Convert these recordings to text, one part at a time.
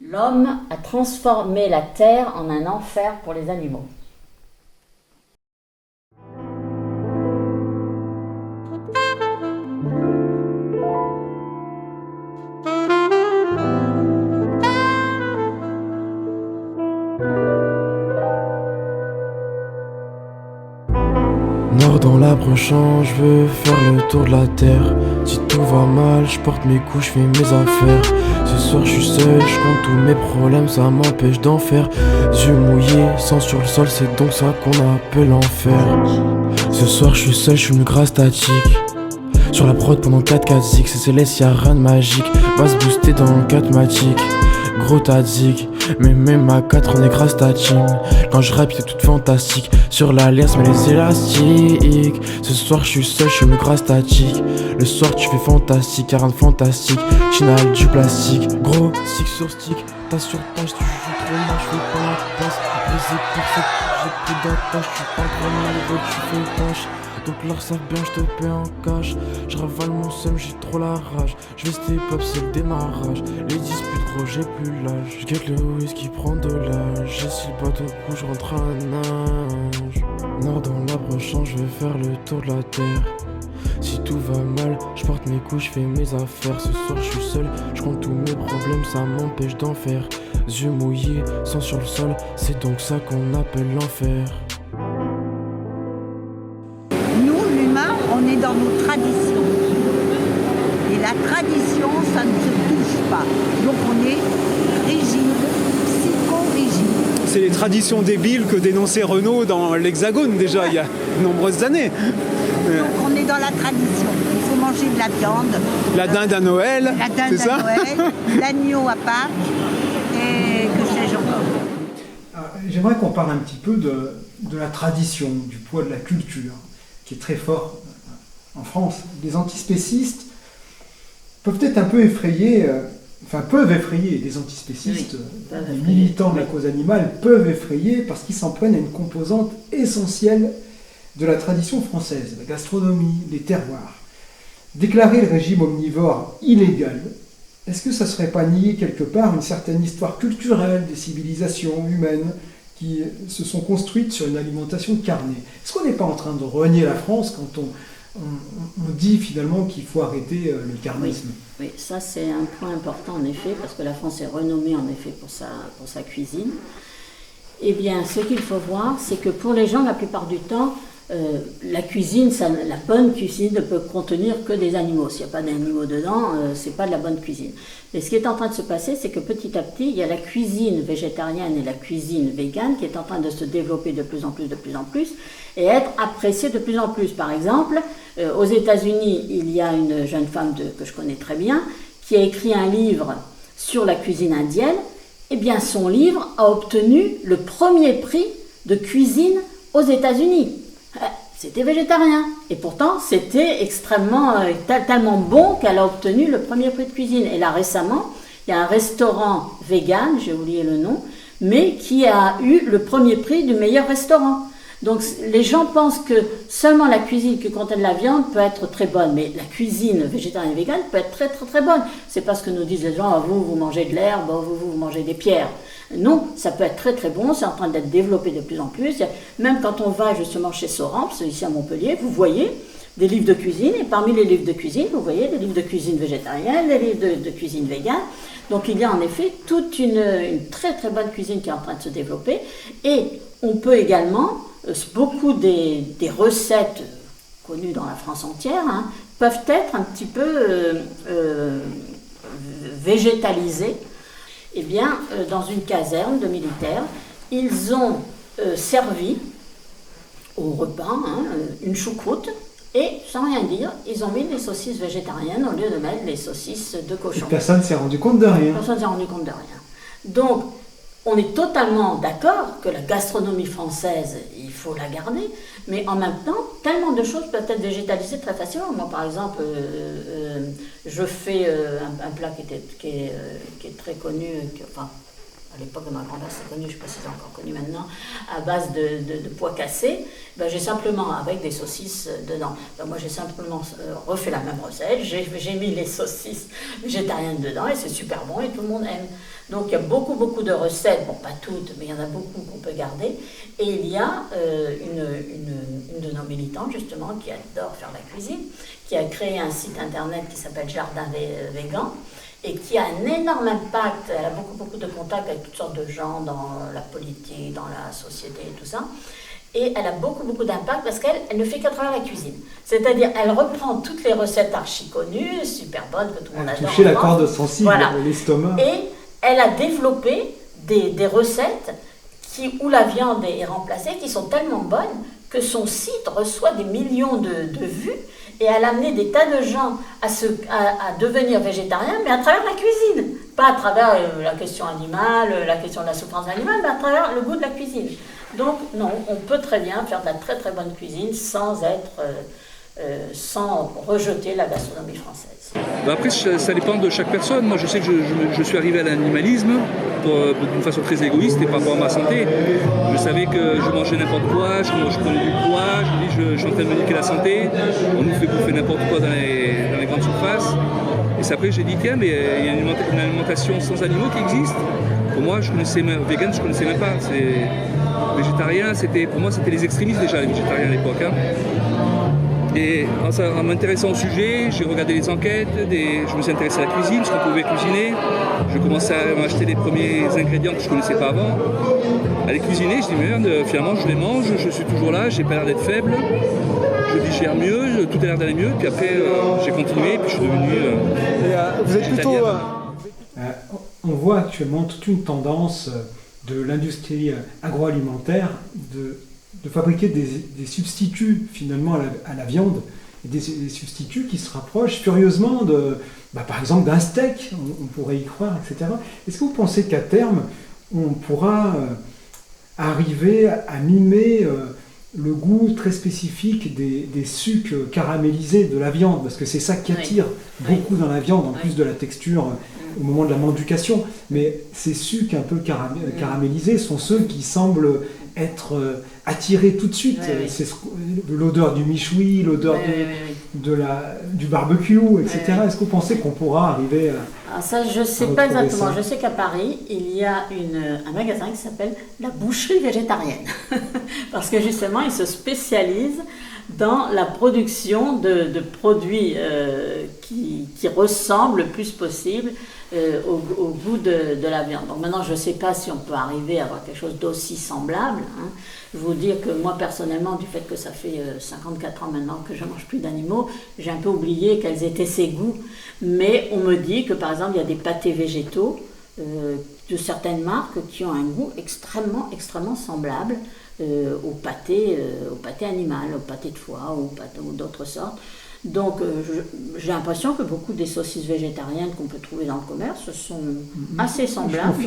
L'homme a transformé la terre en un enfer pour les animaux. Nord dans l'arbre champ, je veux faire le tour de la terre. Si tout va mal, je porte mes couches, je fais mes affaires. Ce soir je suis seul, je compte tous mes problèmes, ça m'empêche d'en faire. Yeux mouillés, sang sur le sol, c'est donc ça qu'on appelle l'enfer. Ce soir je suis seul, je suis une grâce statique. Sur la prod pendant 4-4-6, c'est céleste, y'a rien de magique. Va se booster dans le 4matic. Gros tadzik, mais même à 4 on est grâce ta team. Quand je rappe c'est tout fantastique. Sur l'alliance mais les élastiques. Ce soir je suis seul, je suis une grâce statique. Le soir tu fais fantastique, car un fantastique. Chinal du plastique, gros stick sur stick. T'as sur tâche, tu joues trop mal, je fais pas la passe. Brisé pour cette j'ai plus d'attache. Tu parles trop mal, tu fais tâche. Donc leur savent bien, je te paie en cash. Je ravale mon seum, j'ai trop la rage. Je vais step up, c'est le démarrage. Les disputes gros, j'ai plus l'âge. Je guette le whisky, prend de l'âge. J'ai si le bateau coup, je rentre à nage. Nord dans l'arbre champ, je vais faire le tour de la terre. Si tout va mal, je porte mes couches, je fais mes affaires. Ce soir je suis seul, je compte tous mes problèmes, ça m'empêche d'en faire. Yeux mouillés, sang sur le sol, c'est donc ça qu'on appelle l'enfer. On est dans nos traditions. Et la tradition, ça ne se touche pas. Donc on est rigide, psycho-rigide. C'est les traditions débiles que dénonçait Renaud dans l'Hexagone déjà il y a de nombreuses années. Donc on est dans la tradition. Il faut manger de la viande. La dinde à Noël, la dinde c'est à ça Noël, l'agneau à Pâques, et que sais-je encore. J'aimerais qu'on parle un petit peu de la tradition, du poids de la culture, qui est très fort en France. Les antispécistes peuvent être un peu effrayés, peuvent effrayer les antispécistes, oui, les militants de la cause animale peuvent effrayer parce qu'ils s'en prennent à une composante essentielle de la tradition française, la gastronomie, les terroirs. Déclarer le régime omnivore illégal, est-ce que ça ne serait pas nier quelque part une certaine histoire culturelle des civilisations humaines qui se sont construites sur une alimentation carnée? Est-ce qu'on n'est pas en train de renier la France quand on dit finalement qu'il faut arrêter le carnisme? Oui, ça c'est un point important en effet, parce que la France est renommée en effet pour sa cuisine. Eh bien, ce qu'il faut voir, c'est que pour les gens, la plupart du temps, la cuisine, la bonne cuisine ne peut contenir que des animaux. S'il n'y a pas d'animaux dedans, c'est pas de la bonne cuisine. Mais ce qui est en train de se passer, c'est que petit à petit, il y a la cuisine végétarienne et la cuisine végane qui est en train de se développer de plus en plus, et être appréciée de plus en plus. Par exemple, aux États-Unis, il y a une jeune femme que je connais très bien, qui a écrit un livre sur la cuisine indienne. Eh bien, son livre a obtenu le premier prix de cuisine aux États-Unis. C'était végétarien. Et pourtant, c'était extrêmement, tellement bon qu'elle a obtenu le premier prix de cuisine. Et là, récemment, il y a un restaurant vegan, j'ai oublié le nom, mais qui a eu le premier prix du meilleur restaurant. Donc, les gens pensent que seulement la cuisine qui contient de la viande peut être très bonne, mais la cuisine végétarienne et végane peut être très, très, très bonne. C'est pas ce que nous disent les gens, vous mangez de l'herbe, vous mangez des pierres. Non, ça peut être très très bon, c'est en train d'être développé de plus en plus. Même quand on va justement chez Soramps, ici à Montpellier, vous voyez des livres de cuisine, et parmi les livres de cuisine, vous voyez des livres de cuisine végétarienne, des livres de cuisine végane. Donc il y a en effet toute une très très bonne cuisine qui est en train de se développer. Et on peut également, beaucoup des recettes connues dans la France entière, peuvent être un petit peu végétalisées. Eh bien, dans une caserne de militaires, ils ont servi au repas une choucroute et, sans rien dire, ils ont mis des saucisses végétariennes au lieu de mettre les saucisses de cochon. Et personne ne s'est rendu compte de rien. Personne ne s'est rendu compte de rien. Donc, on est totalement d'accord que la gastronomie française, il faut la garder, mais en même temps, tellement de choses peuvent être végétalisées très facilement. Moi, par exemple, je fais un plat qui est très connu, à l'époque de ma grand-mère c'est connu, je ne sais pas si c'est encore connu maintenant, à base de pois cassés, ben, j'ai simplement, avec des saucisses dedans, ben, moi j'ai simplement refait la même recette, j'ai mis les saucisses végétariennes dedans et c'est super bon et tout le monde aime. Donc il y a beaucoup de recettes, bon pas toutes, mais il y en a beaucoup qu'on peut garder. Et il y a une de nos militantes justement qui adore faire la cuisine, qui a créé un site internet qui s'appelle Jardin Végan et qui a un énorme impact. Elle a beaucoup de contacts avec toutes sortes de gens dans la politique, dans la société et tout ça. Et elle a beaucoup d'impact parce qu'elle ne fait qu'à travers la cuisine. C'est-à-dire, elle reprend toutes les recettes archi connues, super bonnes, que tout le monde adore. Toucher la corde sensible, voilà. L'estomac. Et elle a développé des recettes où la viande est remplacée, qui sont tellement bonnes que son site reçoit des millions de vues. Et elle a amené des tas de gens à devenir végétariens, mais à travers la cuisine. Pas à travers la question animale, la question de la souffrance animale, mais à travers le goût de la cuisine. Donc non, on peut très bien faire de la très bonne cuisine sans rejeter la gastronomie française. Après, ça dépend de chaque personne. Moi, je sais que je suis arrivé à l'animalisme d'une façon très égoïste et par rapport à ma santé. Je savais que je mangeais n'importe quoi, je prenais du poids, je me dis je suis en train de me niquer la santé. On nous fait bouffer n'importe quoi dans les grandes surfaces. Et c'est après j'ai dit tiens, mais il y a une alimentation sans animaux qui existe. Pour moi, vegan, je connaissais même pas. Végétarien, pour moi, c'était les extrémistes déjà, les végétariens à l'époque. Hein. Et en m'intéressant au sujet, j'ai regardé les enquêtes, je me suis intéressé à la cuisine, ce qu'on pouvait cuisiner. Je commençais à m'acheter les premiers ingrédients que je ne connaissais pas avant. À les cuisiner, je dis merde, finalement je les mange, je suis toujours là, j'ai pas l'air d'être faible, je digère mieux, tout a l'air d'aller mieux. Puis après, j'ai continué, puis je suis devenu. Vous êtes plutôt. On voit actuellement toute une tendance de l'industrie agroalimentaire de fabriquer des substituts finalement à la viande, et des substituts qui se rapprochent furieusement par exemple d'un steak, on pourrait y croire, etc. Est-ce que vous pensez qu'à terme, on pourra arriver à mimer le goût très spécifique des sucs caramélisés de la viande, parce que c'est ça qui attire beaucoup dans la viande, en plus de la texture au moment de la manducation, mais ces sucs un peu caramélisés sont ceux qui semblent être attirés tout de suite. C'est l'odeur du michoui, l'odeur du barbecue, etc. Est-ce que vous pensez qu'on pourra arriver à... Ça, je ne sais pas exactement. Je sais qu'à Paris, il y a un magasin qui s'appelle la boucherie végétarienne. Parce que justement, ils se spécialisent dans la production de produits qui ressemblent le plus possible au goût de la viande. Donc maintenant, je ne sais pas si on peut arriver à avoir quelque chose d'aussi semblable. Hein. Je vais vous dire que moi, personnellement, du fait que ça fait 54 ans maintenant que je ne mange plus d'animaux, j'ai un peu oublié quels étaient ces goûts. Mais on me dit que, par exemple, il y a des pâtés végétaux de certaines marques qui ont un goût extrêmement semblable au pâté animal, au pâté de foie ou d'autres sortes. Donc j'ai l'impression que beaucoup des saucisses végétariennes qu'on peut trouver dans le commerce sont assez semblables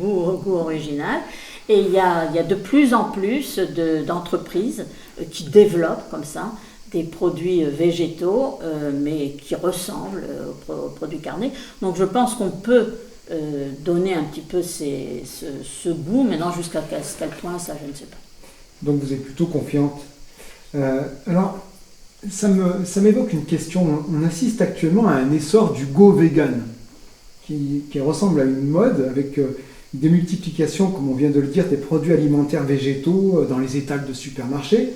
au goût original. Et il y a de plus en plus d'entreprises qui développent comme ça des produits végétaux, mais qui ressemblent aux produits carnés. Donc je pense qu'on peut donner un petit peu ce goût, maintenant jusqu'à quel point, ça je ne sais pas. Donc vous êtes plutôt confiante. Alors, ça m'évoque une question. On assiste actuellement à un essor du go vegan, qui ressemble à une mode avec des multiplications, comme on vient de le dire, des produits alimentaires végétaux dans les étals de supermarchés.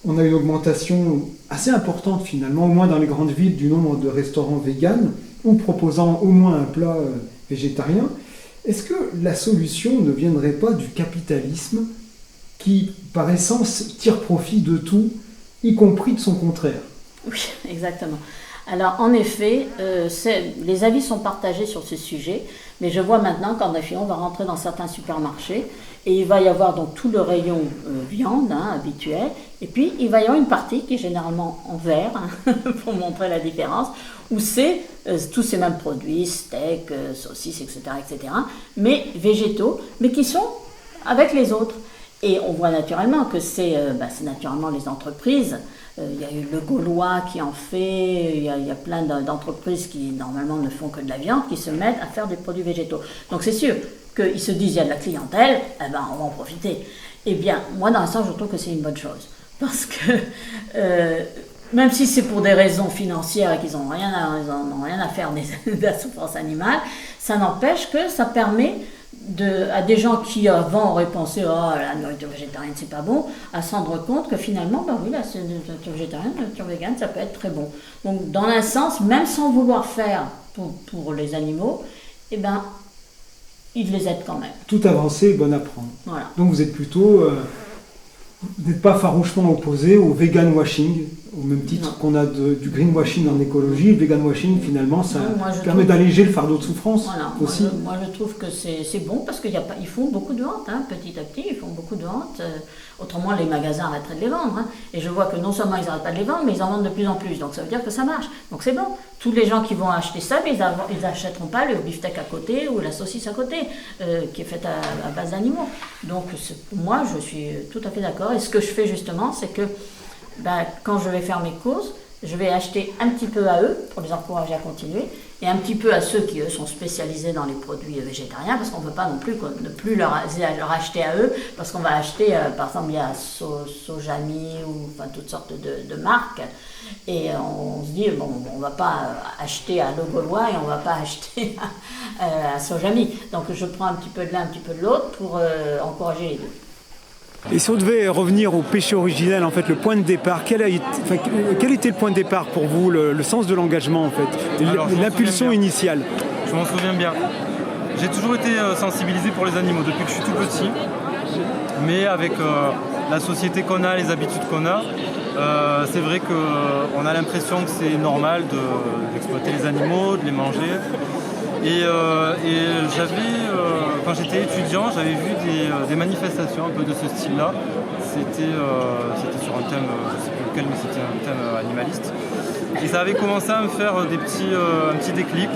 On a une augmentation assez importante finalement, au moins dans les grandes villes, du nombre de restaurants véganes ou proposant au moins un plat végétarien. Est-ce que la solution ne viendrait pas du capitalisme qui, par essence, tire profit de tout, y compris de son contraire? Oui, exactement. Alors, en effet, les avis sont partagés sur ce sujet, mais je vois maintenant qu'en effet, on va rentrer dans certains supermarchés et il va y avoir donc tout le rayon viande habituel, et puis il va y avoir une partie qui est généralement en vert, pour montrer la différence, où c'est tous ces mêmes produits, steak, saucisses, etc., mais végétaux, mais qui sont avec les autres. Et on voit naturellement que c'est naturellement les entreprises. Il y a eu le Gaulois qui en fait, il y a plein d'entreprises qui normalement ne font que de la viande, qui se mettent à faire des produits végétaux. Donc c'est sûr, qu'ils se disent il y a de la clientèle, eh ben, on va en profiter. Eh bien, moi, dans un sens, je trouve que c'est une bonne chose. Parce que, même si c'est pour des raisons financières et qu'ils n'ont rien à faire de la souffrance animale, ça n'empêche que ça permet à des gens qui avant auraient pensé oh la nourriture végétarienne c'est pas bon, à se rendre compte que finalement oui la nourriture végétarienne, la nourriture végane ça peut être très bon. Donc dans un sens, même sans vouloir faire pour les animaux, eh ben ils les aident quand même. Tout avancé est bon à prendre. Voilà. Donc vous êtes plutôt, vous n'êtes pas farouchement opposé au vegan washing, au même titre qu'on a du greenwashing en écologie. Le vegan washing, finalement, ça permet d'alléger le fardeau de souffrance aussi. Moi, je trouve que c'est bon parce qu'ils font beaucoup de ventes, hein, petit à petit, ils font beaucoup de ventes. Autrement, les magasins arrêteraient de les vendre. Hein. Et je vois que non seulement ils n'arrêtent pas de les vendre, mais ils en vendent de plus en plus. Donc ça veut dire que ça marche. Donc c'est bon. Tous les gens qui vont acheter ça, mais ils n'achèteront pas le beefsteak à côté ou la saucisse à côté, qui est faite à base d'animaux. Donc moi, je suis tout à fait d'accord. Et ce que je fais justement, c'est que quand je vais faire mes courses, je vais acheter un petit peu à eux pour les encourager à continuer et un petit peu à ceux qui eux sont spécialisés dans les produits végétariens parce qu'on ne peut pas non plus ne plus leur acheter à eux parce qu'on va acheter par exemple il y a Sojami ou enfin toutes sortes de marques et on se dit bon on ne va pas acheter à Le Gaulois et on ne va pas acheter à Sojami, donc je prends un petit peu de l'un un petit peu de l'autre pour encourager les deux. Et si on devait revenir au péché originel, en fait, le point de départ, quel était le point de départ pour vous, le sens de l'engagement, en fait, l'impulsion initiale? Je m'en souviens bien. J'ai toujours été sensibilisé pour les animaux depuis que je suis tout petit, mais avec la société qu'on a, les habitudes qu'on a, c'est vrai qu'on a l'impression que c'est normal d'exploiter les animaux, de les manger. Et quand j'étais étudiant, j'avais vu des manifestations un peu de ce style-là. C'était sur un thème, je ne sais plus lequel, mais c'était un thème animaliste. Et ça avait commencé à me faire un petit déclic.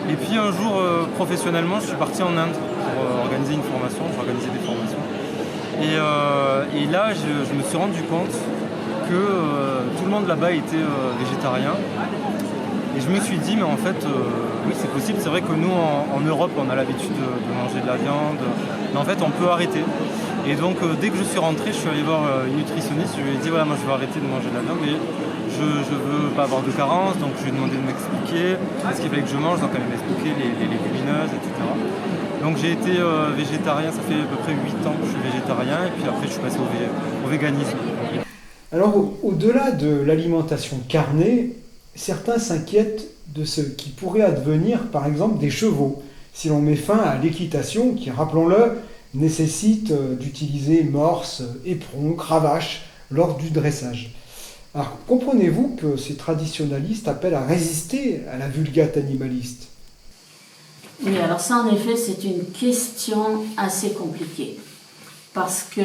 Et puis un jour, professionnellement, je suis parti en Inde pour organiser une formation, pour organiser des formations. Et là, je me suis rendu compte que tout le monde là-bas était végétarien. Et je me suis dit, mais en fait, oui, c'est possible. C'est vrai que nous, en Europe, on a l'habitude de manger de la viande. Mais en fait, on peut arrêter. Et donc, dès que je suis rentré, je suis allé voir une nutritionniste. Je lui ai dit, voilà, moi, je veux arrêter de manger de la viande, mais je ne veux pas avoir de carence. Donc, je lui ai demandé de m'expliquer ce qu'il fallait que je mange. Donc, elle m'a expliqué les légumineuses, etc. Donc, j'ai été végétarien. Ça fait à peu près 8 ans que je suis végétarien. Et puis après, je suis passé au véganisme. Alors, au-delà de l'alimentation carnée, certains s'inquiètent de ce qui pourrait advenir, par exemple, des chevaux, si l'on met fin à l'équitation, qui, rappelons-le, nécessite d'utiliser morses, éperons, cravaches lors du dressage. Alors, comprenez-vous que ces traditionalistes appellent à résister à la vulgate animaliste? Oui, alors ça, en effet, c'est une question assez compliquée, parce que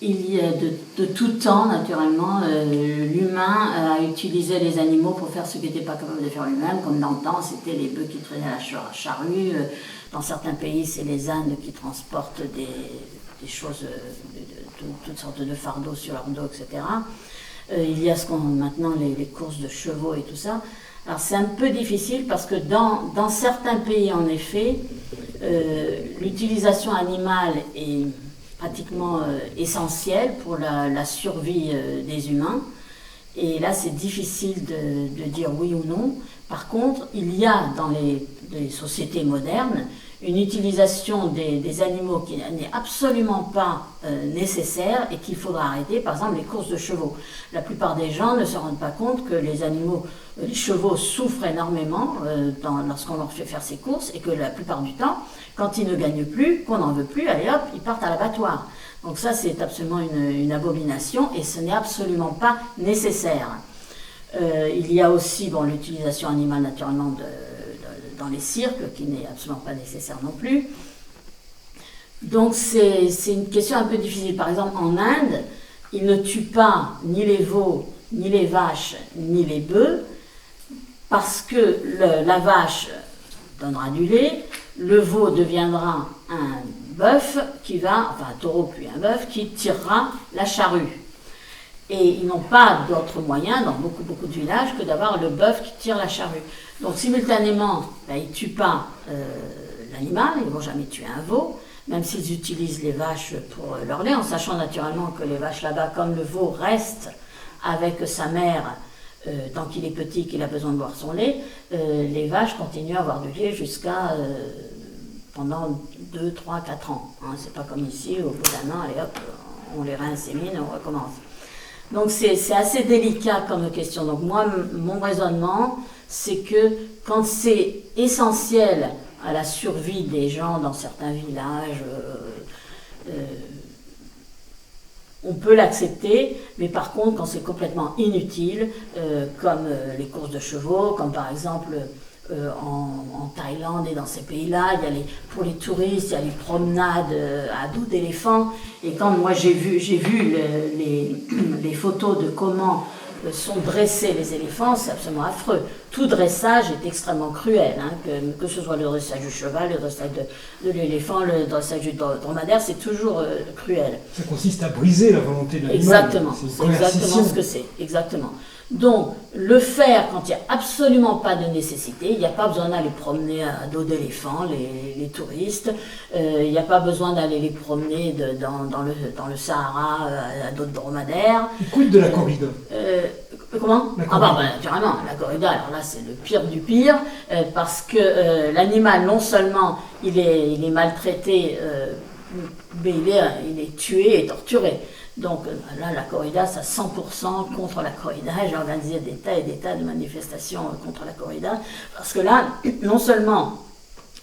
il y a de tout temps, naturellement, l'humain a utilisé les animaux pour faire ce qu'il n'était pas capable de faire lui-même. Comme dans le temps, c'était les bœufs qui traînaient à la charrue. Dans certains pays, c'est les ânes qui transportent des choses, toutes sortes de fardeaux sur leur dos, etc. Il y a maintenant les courses de chevaux et tout ça. Alors c'est un peu difficile parce que dans certains pays, en effet, l'utilisation animale est pratiquement essentiel pour la survie des humains. Et là, c'est difficile de dire oui ou non. Par contre, il y a dans les sociétés modernes une utilisation des animaux qui n'est absolument pas nécessaire et qu'il faudra arrêter. Par exemple, les courses de chevaux. La plupart des gens ne se rendent pas compte que les chevaux souffrent énormément lorsqu'on leur fait faire ces courses et que la plupart du temps, quand ils ne gagnent plus, qu'on n'en veut plus, allez hop, ils partent à l'abattoir. Donc ça, c'est absolument une abomination et ce n'est absolument pas nécessaire. Il y a aussi l'utilisation animale naturellement dans les cirques, qui n'est absolument pas nécessaire non plus. Donc c'est une question un peu difficile. Par exemple, en Inde, ils ne tuent pas ni les veaux, ni les vaches, ni les bœufs, parce que la vache donnera du lait, le veau deviendra un bœuf un taureau puis un bœuf qui tirera la charrue. Et ils n'ont pas d'autre moyen dans beaucoup de villages que d'avoir le bœuf qui tire la charrue. Donc simultanément, ils ne tuent pas animal, ils ne vont jamais tuer un veau, même s'ils utilisent les vaches pour leur lait, en sachant naturellement que les vaches là-bas, comme le veau reste avec sa mère, tant qu'il est petit, qu'il a besoin de boire son lait, les vaches continuent à avoir du lait jusqu'à pendant 2, 3, 4 ans. Hein. C'est pas comme ici, au bout d'un an, allez hop, on les réinsémine et on recommence. Donc c'est assez délicat comme question. Donc moi, mon raisonnement, c'est que quand c'est essentiel à la survie des gens dans certains villages, on peut l'accepter, mais par contre, quand c'est complètement inutile, comme les courses de chevaux, comme par exemple en Thaïlande et dans ces pays-là, pour les touristes, il y a les promenades à dos d'éléphants. Et quand moi j'ai vu les photos de comment sont dressés les éléphants, c'est absolument affreux. Tout dressage est extrêmement cruel, hein, que ce soit le dressage du cheval, le dressage de l'éléphant, le dressage du dromadaire, c'est toujours cruel. Ça consiste à briser la volonté de l'animal. Exactement, c'est exactement ce que c'est, exactement. Donc, le faire quand il n'y a absolument pas de nécessité, il n'y a pas besoin d'aller promener à dos d'éléphant les touristes, il n'y a pas besoin d'aller les promener dans le Sahara à dos de dromadaire. Quid de la corrida? Comment? Ah bah naturellement, la corrida, alors là c'est le pire du pire, parce que l'animal, non seulement il est maltraité, mais il est tué et torturé. Donc là, la corrida, ça 100% contre la corrida. J'ai organisé des tas et des tas de manifestations contre la corrida, parce que là, non seulement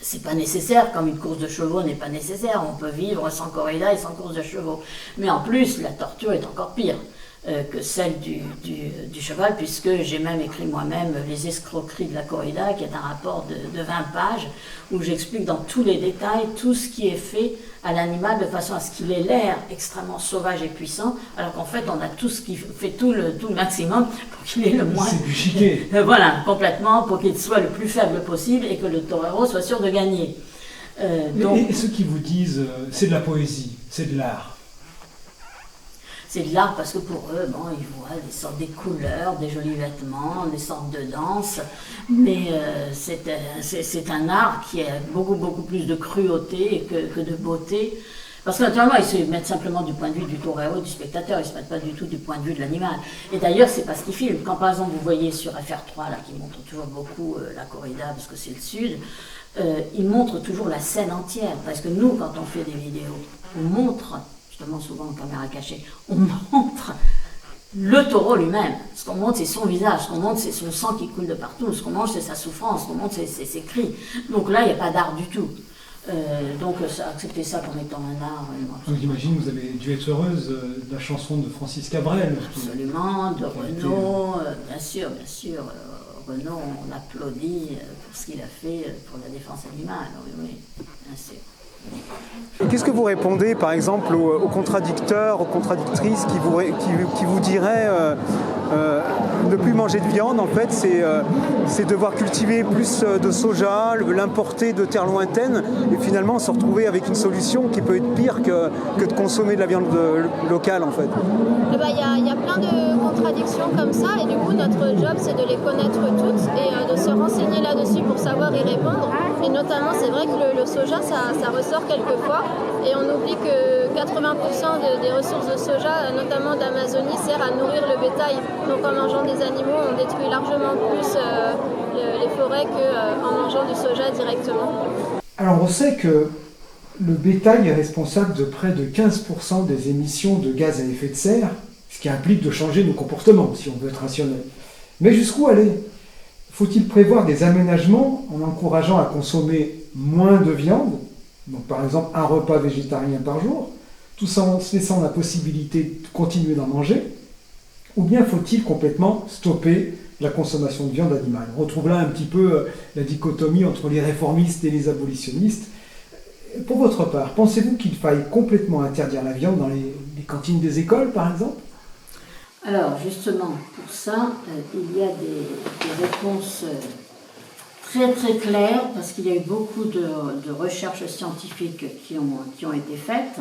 c'est pas nécessaire, comme une course de chevaux n'est pas nécessaire, on peut vivre sans corrida et sans course de chevaux, mais en plus, la torture est encore pire que celle du cheval, puisque j'ai même écrit moi-même Les escroqueries de la corrida, qui est un rapport de 20 pages, où j'explique dans tous les détails tout ce qui est fait à l'animal de façon à ce qu'il ait l'air extrêmement sauvage et puissant, alors qu'en fait on a tout ce qui fait tout le maximum pour qu'il ait le moins. C'est du chiquet. Voilà, complètement, pour qu'il soit le plus faible possible et que le torero soit sûr de gagner. Et ceux qui vous disent c'est de la poésie, c'est de l'art. C'est de l'art parce que pour eux, ils voient des couleurs, des jolis vêtements, des sortes de danse, mais c'est un art qui a beaucoup, beaucoup plus de cruauté que de beauté. Parce que naturellement, ils se mettent simplement du point de vue du torero, du spectateur, ils ne se mettent pas du tout du point de vue de l'animal. Et d'ailleurs, c'est pas ce qu'ils filment. Quand par exemple, vous voyez sur FR3, là, qui montre toujours beaucoup la corrida, parce que c'est le sud, ils montrent toujours la scène entière. Parce que nous, quand on fait des vidéos, on montre, justement souvent en caméra cachée, on montre le taureau lui-même. Ce qu'on montre, c'est son visage, ce qu'on montre, c'est son sang qui coule de partout, ce qu'on montre, c'est sa souffrance, ce qu'on montre, c'est ses cris. Donc là, il n'y a pas d'art du tout. Donc accepter ça comme étant un art. J'imagine que vous avez dû être heureuse de la chanson de Francis Cabrel. Absolument, de Renaud, bien sûr. Renaud, on applaudit pour ce qu'il a fait pour la défense animale, oui, bien sûr. Et qu'est-ce que vous répondez, par exemple, aux contradicteurs, aux contradictrices qui vous diraient ne plus manger de viande, en fait, c'est devoir cultiver plus de soja, l'importer de terres lointaines, et finalement se retrouver avec une solution qui peut être pire que de consommer de la viande locale, en fait. Il y a plein de contradictions comme ça, et du coup, notre job, c'est de les connaître toutes et de se renseigner là-dessus pour savoir y répondre. Et notamment, c'est vrai que le soja, ça ressort quelquefois, et on oublie que 80% des ressources de soja, notamment d'Amazonie, sert à nourrir le bétail. Donc en mangeant des animaux, on détruit largement plus les forêts qu'en mangeant du soja directement. Alors on sait que le bétail est responsable de près de 15% des émissions de gaz à effet de serre, ce qui implique de changer nos comportements, si on veut être rationnel. Mais jusqu'où aller ? Faut-il prévoir des aménagements en encourageant à consommer moins de viande, donc par exemple un repas végétarien par jour, tout en se laissant la possibilité de continuer d'en manger, ou bien faut-il complètement stopper la consommation de viande animale ? On retrouve là un petit peu la dichotomie entre les réformistes et les abolitionnistes. Pour votre part, pensez-vous qu'il faille complètement interdire la viande dans les cantines des écoles, par exemple ? Alors justement, pour ça, il y a des réponses très très claires, parce qu'il y a eu beaucoup de recherches scientifiques qui ont été faites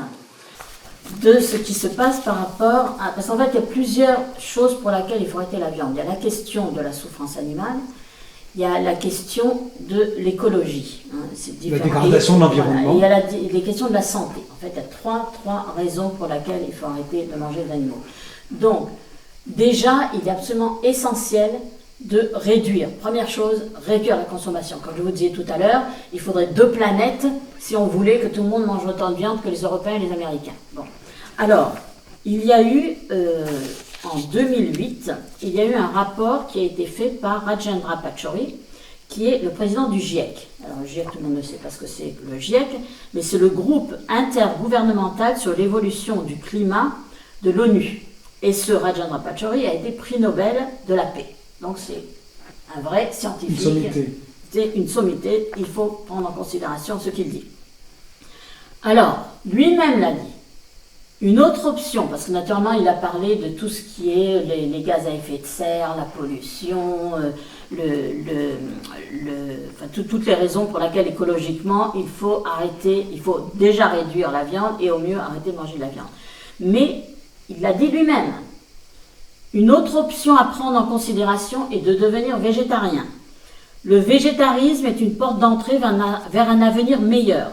de ce qui se passe par rapport à... Parce qu'en fait, il y a plusieurs choses pour lesquelles il faut arrêter la viande. Il y a la question de la souffrance animale, il y a la question de l'écologie. La dégradation de l'environnement. Il y a les questions de la santé. En fait, il y a trois raisons pour lesquelles il faut arrêter de manger des animaux. Donc, déjà, il est absolument essentiel de réduire. Première chose, réduire la consommation. Comme je vous disais tout à l'heure, il faudrait 2 planètes si on voulait que tout le monde mange autant de viande que les Européens et les Américains. Bon. Alors, il y a eu, en 2008, il y a eu un rapport qui a été fait par Rajendra Pachauri, qui est le président du GIEC. Alors, le GIEC, tout le monde ne sait pas ce que c'est le GIEC, mais c'est le groupe intergouvernemental sur l'évolution du climat de l'ONU. Et ce Rajendra Pachauri a été prix Nobel de la paix. Donc c'est un vrai scientifique. Une sommité. C'est une sommité, il faut prendre en considération ce qu'il dit. Alors, lui-même l'a dit. Une autre option, parce que naturellement il a parlé de tout ce qui est les gaz à effet de serre, la pollution, toutes les raisons pour lesquelles écologiquement il faut déjà réduire la viande et au mieux arrêter de manger de la viande. Mais il l'a dit lui-même. Une autre option à prendre en considération est de devenir végétarien. Le végétarisme est une porte d'entrée vers un avenir meilleur,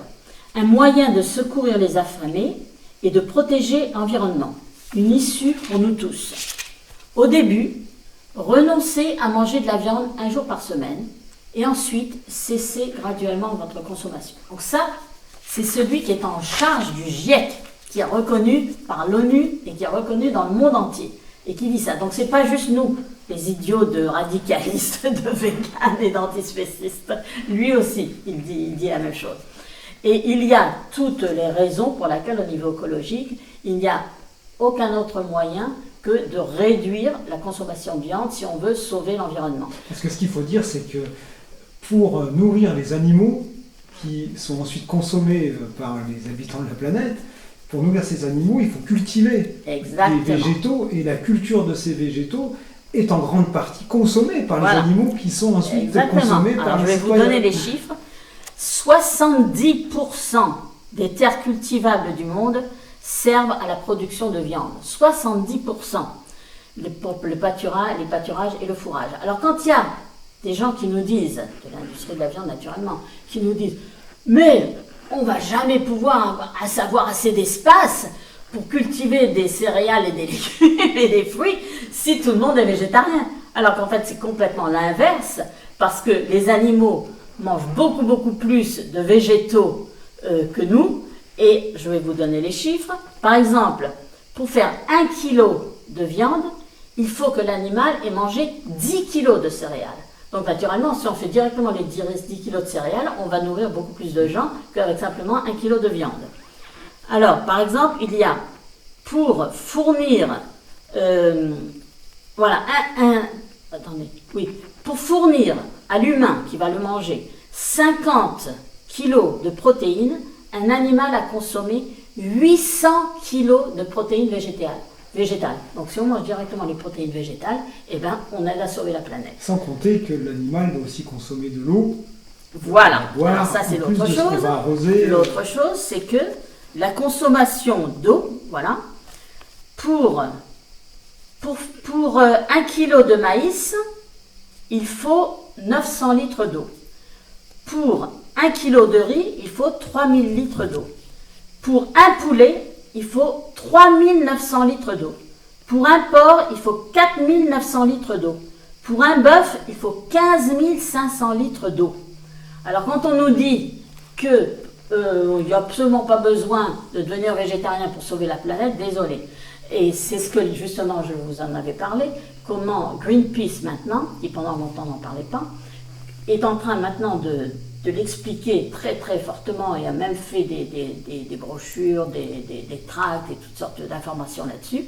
un moyen de secourir les affamés et de protéger l'environnement, une issue pour nous tous. Au début, renoncez à manger de la viande 1 jour par semaine et ensuite cessez graduellement votre consommation. Donc ça, c'est celui qui est en charge du GIEC, qui est reconnu par l'ONU et qui est reconnu dans le monde entier. Et qui dit ça. Donc c'est pas juste nous, les idiots de radicalistes, de véganes et d'antispécistes. Lui aussi, il dit la même chose. Et il y a toutes les raisons pour lesquelles au niveau écologique, il n'y a aucun autre moyen que de réduire la consommation de viande si on veut sauver l'environnement. Parce que ce qu'il faut dire, c'est que pour nourrir les animaux qui sont ensuite consommés par les habitants de la planète, pour nourrir ces animaux, il faut cultiver des végétaux, et la culture de ces végétaux est en grande partie consommée par les animaux qui sont ensuite consommés par les citoyens. Je vais vous donner les chiffres. 70% des terres cultivables du monde servent à la production de viande. 70%. Le pâturage et le fourrage. Alors quand il y a des gens qui nous disent, de l'industrie de la viande naturellement, qui nous disent « mais on ne va jamais pouvoir avoir assez d'espace pour cultiver des céréales et des légumes et des fruits si tout le monde est végétarien. » Alors qu'en fait, c'est complètement l'inverse, parce que les animaux mangent beaucoup plus de végétaux que nous. Et je vais vous donner les chiffres. Par exemple, pour faire 1 kilo de viande, il faut que l'animal ait mangé 10 kilos de céréales. Donc naturellement, si on fait directement les 10 kilos de céréales, on va nourrir beaucoup plus de gens qu'avec simplement 1 kilo de viande. Alors, par exemple, il y a, pour fournir, pour fournir à l'humain qui va le manger 50 kilos de protéines, un animal a consommé 800 kilos de protéines végétales. Donc si on mange directement les protéines végétales, eh ben, on aide à sauver la planète. Sans compter que l'animal doit aussi consommer de l'eau. Voilà, alors ça c'est l'autre chose. L'autre chose, c'est que la consommation d'eau, voilà, pour 1 kilo de maïs, il faut 900 litres d'eau. Pour 1 kilo de riz, il faut 3000 litres d'eau. Pour un poulet, il faut 3900 litres d'eau. Pour un porc, il faut 4900 litres d'eau. Pour un bœuf, il faut 15 500 litres d'eau. Alors quand on nous dit qu'il n'y a absolument pas besoin de devenir végétarien pour sauver la planète, désolé. Et c'est ce que justement je vous en avais parlé, comment Greenpeace maintenant, qui pendant longtemps n'en parlait pas, est en train maintenant de l'expliquer très fortement et a même fait des brochures, des tracts et toutes sortes d'informations là-dessus,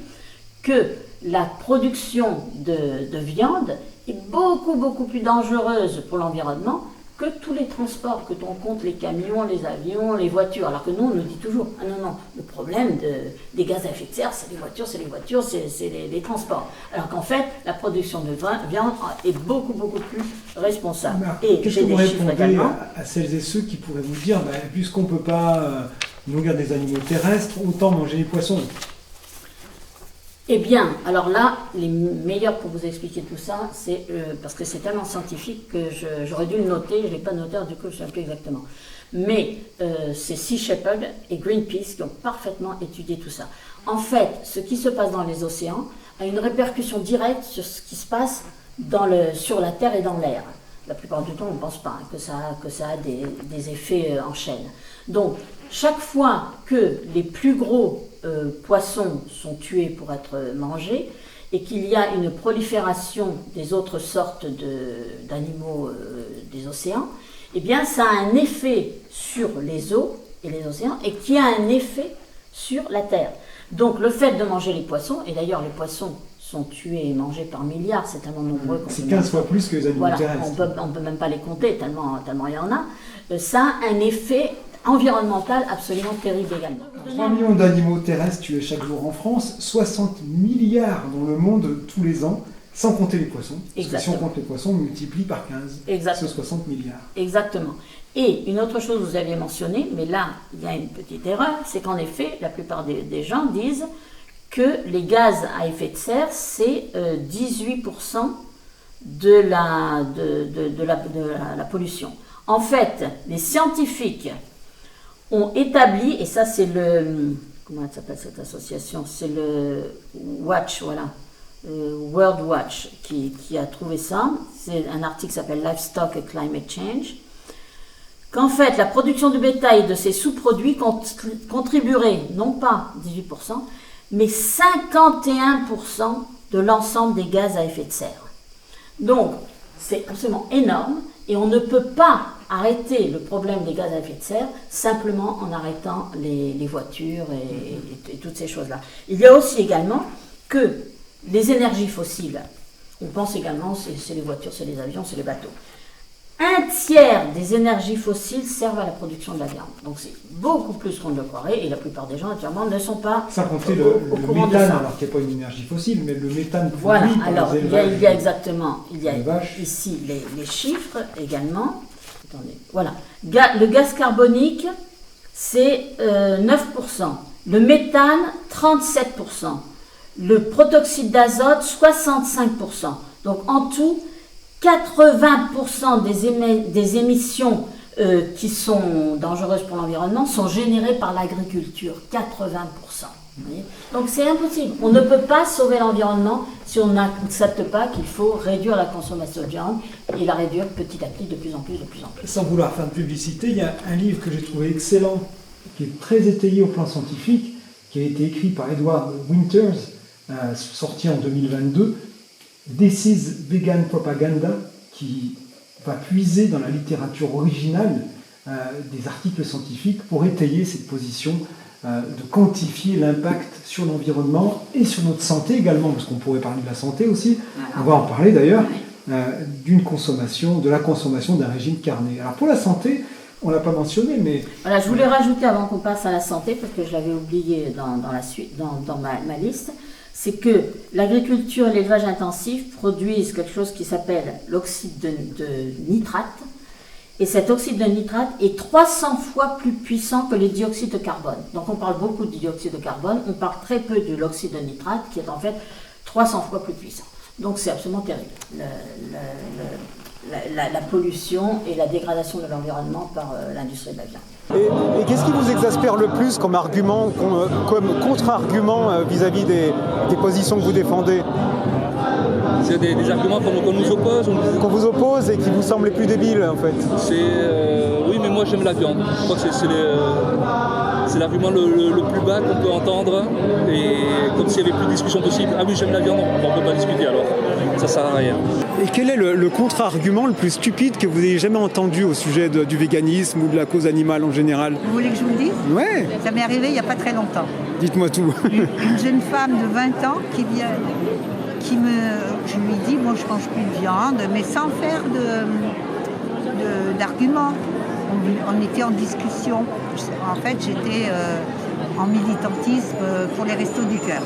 que la production de viande est beaucoup plus dangereuse pour l'environnement que tous les transports, que l'on compte les camions, les avions, les voitures. Alors que nous, on nous dit toujours, ah non, le problème des gaz à effet de serre, c'est les voitures, c'est les transports. Alors qu'en fait, la production de viande est beaucoup plus responsable. Et qu'est-ce que vous répondez à celles et ceux qui pourraient vous dire, puisqu'on ne peut pas nourrir des animaux terrestres, autant manger les poissons? Eh bien, alors là, les meilleurs pour vous expliquer tout ça, c'est parce que c'est tellement scientifique que j'aurais dû le noter, je ne l'ai pas noté, du coup je ne sais plus exactement. Mais c'est Sea Shepherd et Greenpeace qui ont parfaitement étudié tout ça. En fait, ce qui se passe dans les océans a une répercussion directe sur ce qui se passe sur la Terre et dans l'air. La plupart du temps, on ne pense pas que ça a des effets en chaîne. Donc, chaque fois que les plus gros poissons sont tués pour être mangés et qu'il y a une prolifération des autres sortes d'animaux des océans, eh bien, ça a un effet sur les eaux et les océans et qui a un effet sur la Terre. Donc, le fait de manger les poissons, et d'ailleurs les poissons sont tués et mangés par milliards, c'est tellement nombreux qu'on c'est 15 fois plus que les animaux terrestres. On peut même pas les compter tellement il y en a. Ça a un effet environnemental absolument terrible également. 3 millions d'animaux terrestres tués chaque jour en France, 60 milliards dans le monde tous les ans, sans compter les poissons. Parce que si on compte les poissons, on multiplie par 15 ce 60 milliards. Exactement. Et une autre chose que vous aviez mentionné, mais là, il y a une petite erreur, c'est qu'en effet, la plupart des gens disent que les gaz à effet de serre, c'est 18% de la pollution. En fait, les scientifiques ont établi, et ça c'est comment elle s'appelle cette association, c'est le Watch, voilà, World Watch qui a trouvé ça, c'est un article qui s'appelle Livestock and Climate Change, qu'en fait la production du bétail et de ses sous-produits contribuerait non pas 18%, mais 51% de l'ensemble des gaz à effet de serre. Donc, c'est absolument énorme et on ne peut pas arrêter le problème des gaz à effet de serre simplement en arrêtant les voitures et toutes ces choses-là. Il y a aussi également que les énergies fossiles, on pense également c'est les voitures, c'est les avions, c'est les bateaux. 1/3 des énergies fossiles servent à la production de la viande. Donc c'est beaucoup plus qu'on ne le croirait et la plupart des gens naturellement ne sont pas sans compter le méthane, alors qu'il n'y a pas une énergie fossile, mais le méthane produit voilà, par alors les élevages. il y a exactement, il y a ici les chiffres également. Attendez, voilà. Le gaz carbonique, c'est 9%. Le méthane, 37%. Le protoxyde d'azote, 65%. Donc en tout, 80% des émissions qui sont dangereuses pour l'environnement sont générées par l'agriculture. 80%. Vous voyez ? Donc c'est impossible. On ne peut pas sauver l'environnement si on n'accepte pas qu'il faut réduire la consommation de viande et la réduire petit à petit de plus en plus. Sans vouloir faire de publicité, il y a un livre que j'ai trouvé excellent, qui est très étayé au plan scientifique, qui a été écrit par Edward Winters, sorti en 2022, This is Vegan Propaganda, qui va puiser dans la littérature originale des articles scientifiques pour étayer cette position de quantifier l'impact sur l'environnement et sur notre santé également, parce qu'on pourrait parler de la santé aussi, on va en parler d'ailleurs, de la consommation d'un régime carné. Alors pour la santé, on ne l'a pas mentionné, mais... Voilà, je voulais rajouter avant qu'on passe à la santé, parce que je l'avais oublié dans la suite, dans ma liste, c'est que l'agriculture et l'élevage intensif produisent quelque chose qui s'appelle l'oxyde de nitrate. Et cet oxyde de nitrate est 300 fois plus puissant que le dioxyde de carbone. Donc on parle beaucoup du dioxyde de carbone, on parle très peu de l'oxyde de nitrate qui est en fait 300 fois plus puissant. Donc c'est absolument terrible, la pollution et la dégradation de l'environnement par l'industrie de la viande. Et qu'est-ce qui vous exaspère le plus comme argument, comme contre-argument vis-à-vis des positions que vous défendez ? C'est des arguments qu'on nous oppose. Qu'on vous oppose et qui vous semblent les plus débiles en fait. Oui, mais moi j'aime la viande. Je crois que c'est l'argument le plus bas qu'on peut entendre. Et comme s'il n'y avait plus de discussion possible. Ah oui, j'aime la viande, on ne peut pas discuter alors. Ça ne sert à rien. Et quel est le contre-argument le plus stupide que vous ayez jamais entendu au sujet du véganisme ou de la cause animale en général ? Vous voulez que je vous le dise ? Ouais. Ça m'est arrivé il n'y a pas très longtemps. Dites-moi tout. Une jeune femme de 20 ans qui vient, je lui dis, moi je mange plus de viande, mais sans faire d'arguments. On était en discussion. En fait, j'étais en militantisme pour les Restos du Cœur.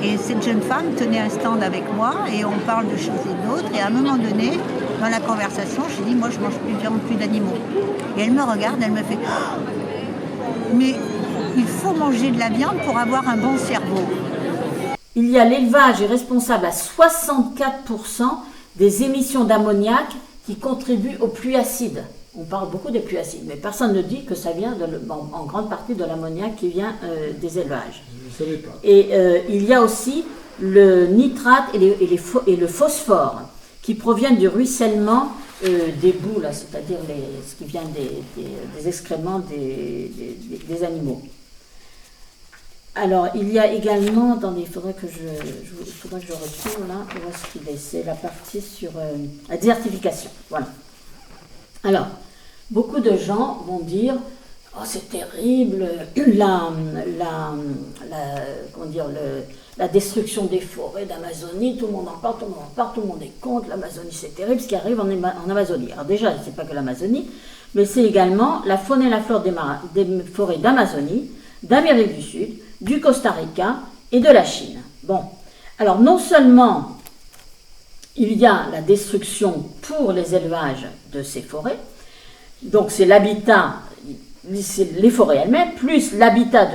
Et cette jeune femme tenait un stand avec moi et on parle de choses et d'autres. Et à un moment donné, dans la conversation, je dis, moi je mange plus de viande, plus d'animaux. Et elle me regarde, elle me fait, mais il faut manger de la viande pour avoir un bon cerveau. il y a l'élevage est responsable à 64% des émissions d'ammoniac qui contribuent aux pluies acides. On parle beaucoup des pluies acides, mais personne ne dit que ça vient en grande partie de l'ammoniac qui vient des élevages. Je ne savais pas. Et il y a aussi le nitrate et le phosphore qui proviennent du ruissellement des boues, là, c'est-à-dire ce qui vient des excréments des animaux. Alors, il y a également, il faudrait que je retrouve là, où est-ce qu'il est, c'est la partie sur la désertification. Voilà. Alors, beaucoup de gens vont dire, oh c'est terrible, la destruction des forêts d'Amazonie, tout le monde en parle, tout le monde est contre, l'Amazonie c'est terrible, ce qui arrive en Amazonie. Alors déjà, c'est pas que l'Amazonie, mais c'est également la faune et la flore des forêts d'Amazonie, d'Amérique du Sud, du Costa Rica et de la Chine. Bon, alors non seulement il y a la destruction pour les élevages de ces forêts, donc c'est l'habitat, c'est les forêts elles-mêmes, plus l'habitat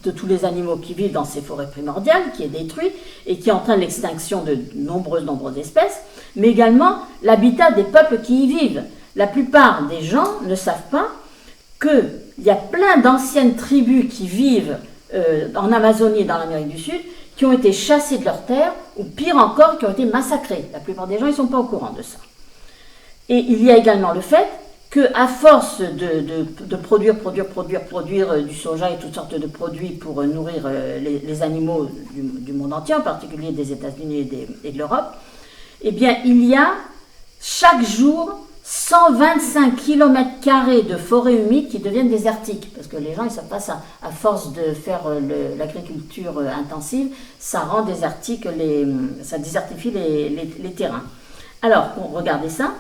de tous les animaux qui vivent dans ces forêts primordiales, qui est détruit et qui entraîne l'extinction de nombreuses espèces, mais également l'habitat des peuples qui y vivent. La plupart des gens ne savent pas qu'il y a plein d'anciennes tribus qui vivent en Amazonie et dans l'Amérique du Sud, qui ont été chassés de leurs terres, ou pire encore, qui ont été massacrés. La plupart des gens ne sont pas au courant de ça. Et il y a également le fait qu'à force de produire du soja et toutes sortes de produits pour nourrir les animaux du monde entier, en particulier des États-Unis et de l'Europe, eh bien, il y a chaque jour 125 km² de forêts humides qui deviennent désertiques, parce que les gens, ils ne savent pas ça. À force de faire l'agriculture intensive, ça rend désertique, ça désertifie les terrains. Alors, regardez ça.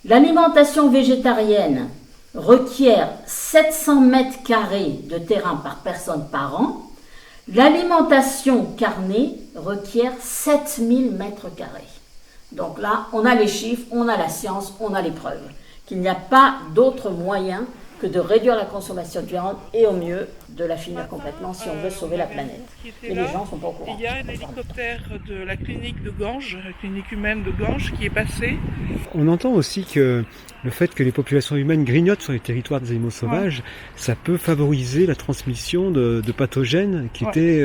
L'alimentation végétarienne requiert 700 m² de terrain par personne par an. L'alimentation carnée requiert 7000 m². Donc là, on a les chiffres, on a la science, on a les preuves. Qu'il n'y a pas d'autre moyen que de réduire la consommation de viande et au mieux de la finir complètement si on veut sauver la planète. Mais les gens ne sont pas au courant. Il y a un hélicoptère de la clinique de Ganges, la clinique humaine de Ganges, qui est passé. On entend aussi que le fait que les populations humaines grignotent sur les territoires des animaux sauvages, ça peut favoriser la transmission de pathogènes qui étaient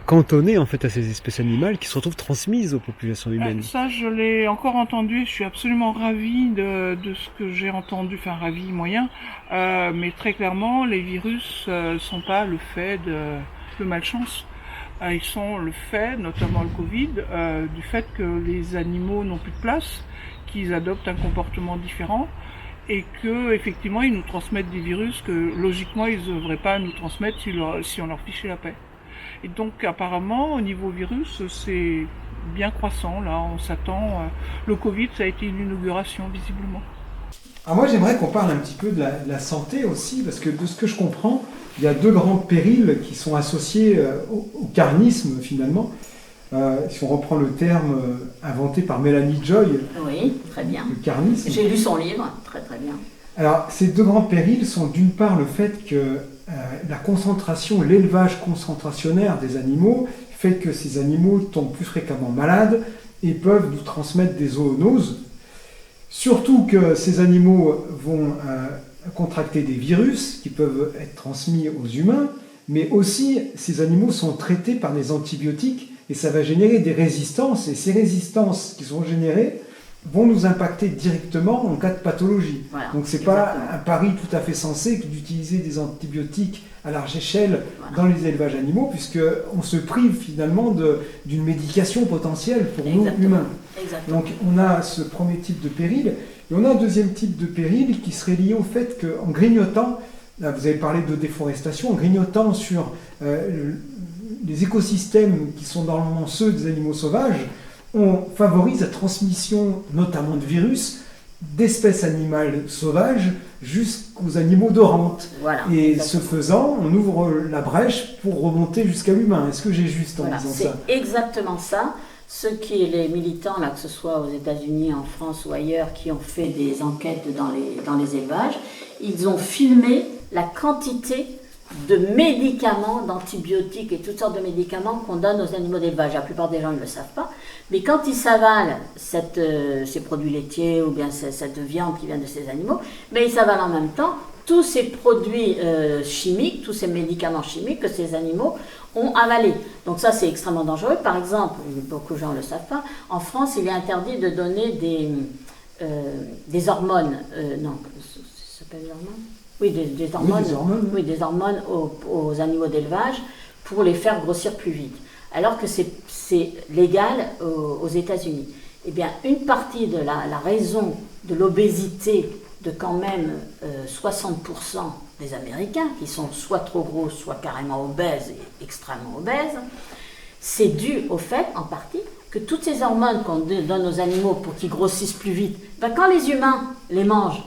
cantonnés en fait à ces espèces animales qui se retrouvent transmises aux populations humaines. Ça, je l'ai encore entendu, je suis absolument ravie de ce que j'ai entendu, enfin ravie moyen, mais très clairement, les virus ne sont pas le fait de malchance. Ils sont le fait, notamment le Covid, du fait que les animaux n'ont plus de place, qu'ils adoptent un comportement différent et que effectivement ils nous transmettent des virus que logiquement ils ne devraient pas nous transmettre si on leur fichait la paix. Et donc apparemment au niveau virus c'est bien croissant, là on s'attend, le Covid ça a été une inauguration visiblement. Alors moi j'aimerais qu'on parle un petit peu de la santé aussi, parce que de ce que je comprends, il y a deux grands périls qui sont associés au carnisme finalement. Si on reprend le terme inventé par Mélanie Joy, oui, très bien. Le carnisme. J'ai lu son livre, très très bien. Alors ces deux grands périls sont d'une part le fait que la concentration, l'élevage concentrationnaire des animaux fait que ces animaux tombent plus fréquemment malades et peuvent nous transmettre des zoonoses. Surtout que ces animaux vont contracter des virus qui peuvent être transmis aux humains, mais aussi ces animaux sont traités par des antibiotiques et ça va générer des résistances, et ces résistances qui sont générées vont nous impacter directement en cas de pathologie. Voilà, donc c'est pas un pari tout à fait sensé que d'utiliser des antibiotiques à large échelle dans les élevages animaux, puisqu'on se prive finalement d'une médication potentielle pour nous humains. Exactement. Donc on a ce premier type de péril, et on a un deuxième type de péril qui serait lié au fait qu'en grignotant, là vous avez parlé de déforestation, en grignotant sur les écosystèmes qui sont normalement ceux des animaux sauvages, on favorise la transmission notamment de virus d'espèces animales sauvages jusqu'aux animaux de rente. Voilà, et exactement. ce faisant, on ouvre la brèche pour remonter jusqu'à l'humain. Est-ce que j'ai juste en disant ça ? C'est exactement ça. Ceux qui, les militants, là, que ce soit aux États-Unis, en France ou ailleurs, qui ont fait des enquêtes dans les élevages, ils ont filmé la quantité de médicaments, d'antibiotiques et toutes sortes de médicaments qu'on donne aux animaux d'élevage. La plupart des gens ne le savent pas, mais quand ils s'avalent ces produits laitiers ou bien cette viande qui vient de ces animaux, ils s'avalent en même temps tous ces produits chimiques, tous ces médicaments chimiques que ces animaux ont avalés. Donc ça, c'est extrêmement dangereux. Par exemple, beaucoup de gens ne le savent pas, en France, il est interdit de donner des hormones. Non, ça s'appelle des hormones ? Oui, des hormones, oui, des hormones aux animaux d'élevage pour les faire grossir plus vite. Alors que c'est légal aux États-Unis. Eh bien, une partie de la raison de l'obésité de quand même 60% des Américains, qui sont soit trop gros, soit carrément obèses et extrêmement obèses, c'est dû au fait, en partie, que toutes ces hormones qu'on donne aux animaux pour qu'ils grossissent plus vite, quand les humains les mangent,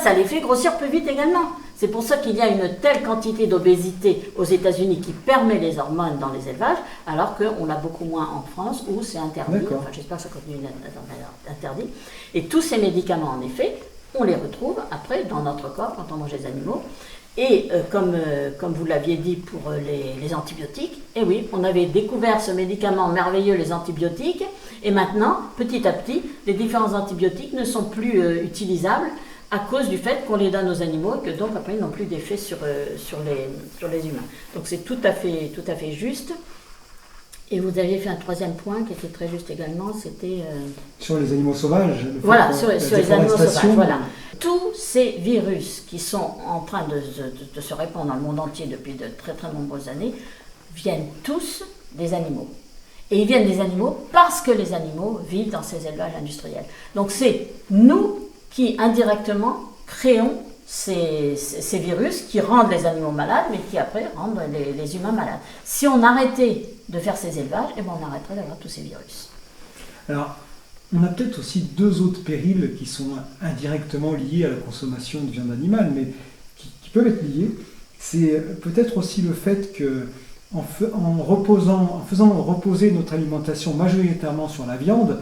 ça les fait grossir plus vite également. C'est pour ça qu'il y a une telle quantité d'obésité aux États-Unis qui permet les hormones dans les élevages, alors qu'on l'a beaucoup moins en France où c'est interdit. Enfin, j'espère que ça continue d'être interdit. Et tous ces médicaments, en effet, on les retrouve après dans notre corps quand on mange les animaux. Et comme vous l'aviez dit pour les antibiotiques, et oui, on avait découvert ce médicament merveilleux, les antibiotiques, et maintenant, petit à petit, les différents antibiotiques ne sont plus utilisables à cause du fait qu'on les donne aux animaux et que donc après ils n'ont plus d'effet sur les humains. Donc c'est tout à fait juste. Et vous aviez fait un troisième point qui était très juste également, c'était... Sur les animaux sauvages. Voilà, sur les animaux sauvages, voilà. Tous ces virus qui sont en train de se répandre dans le monde entier depuis de très très nombreuses années, viennent tous des animaux. Et ils viennent des animaux parce que les animaux vivent dans ces élevages industriels. Donc c'est nous qui indirectement créons ces virus qui rendent les animaux malades, mais qui après rendent les humains malades. Si on arrêtait de faire ces élevages, on arrêterait d'avoir tous ces virus. Alors, on a peut-être aussi deux autres périls qui sont indirectement liés à la consommation de viande animale, mais qui peuvent être liés. C'est peut-être aussi le fait que en faisant reposer notre alimentation majoritairement sur la viande,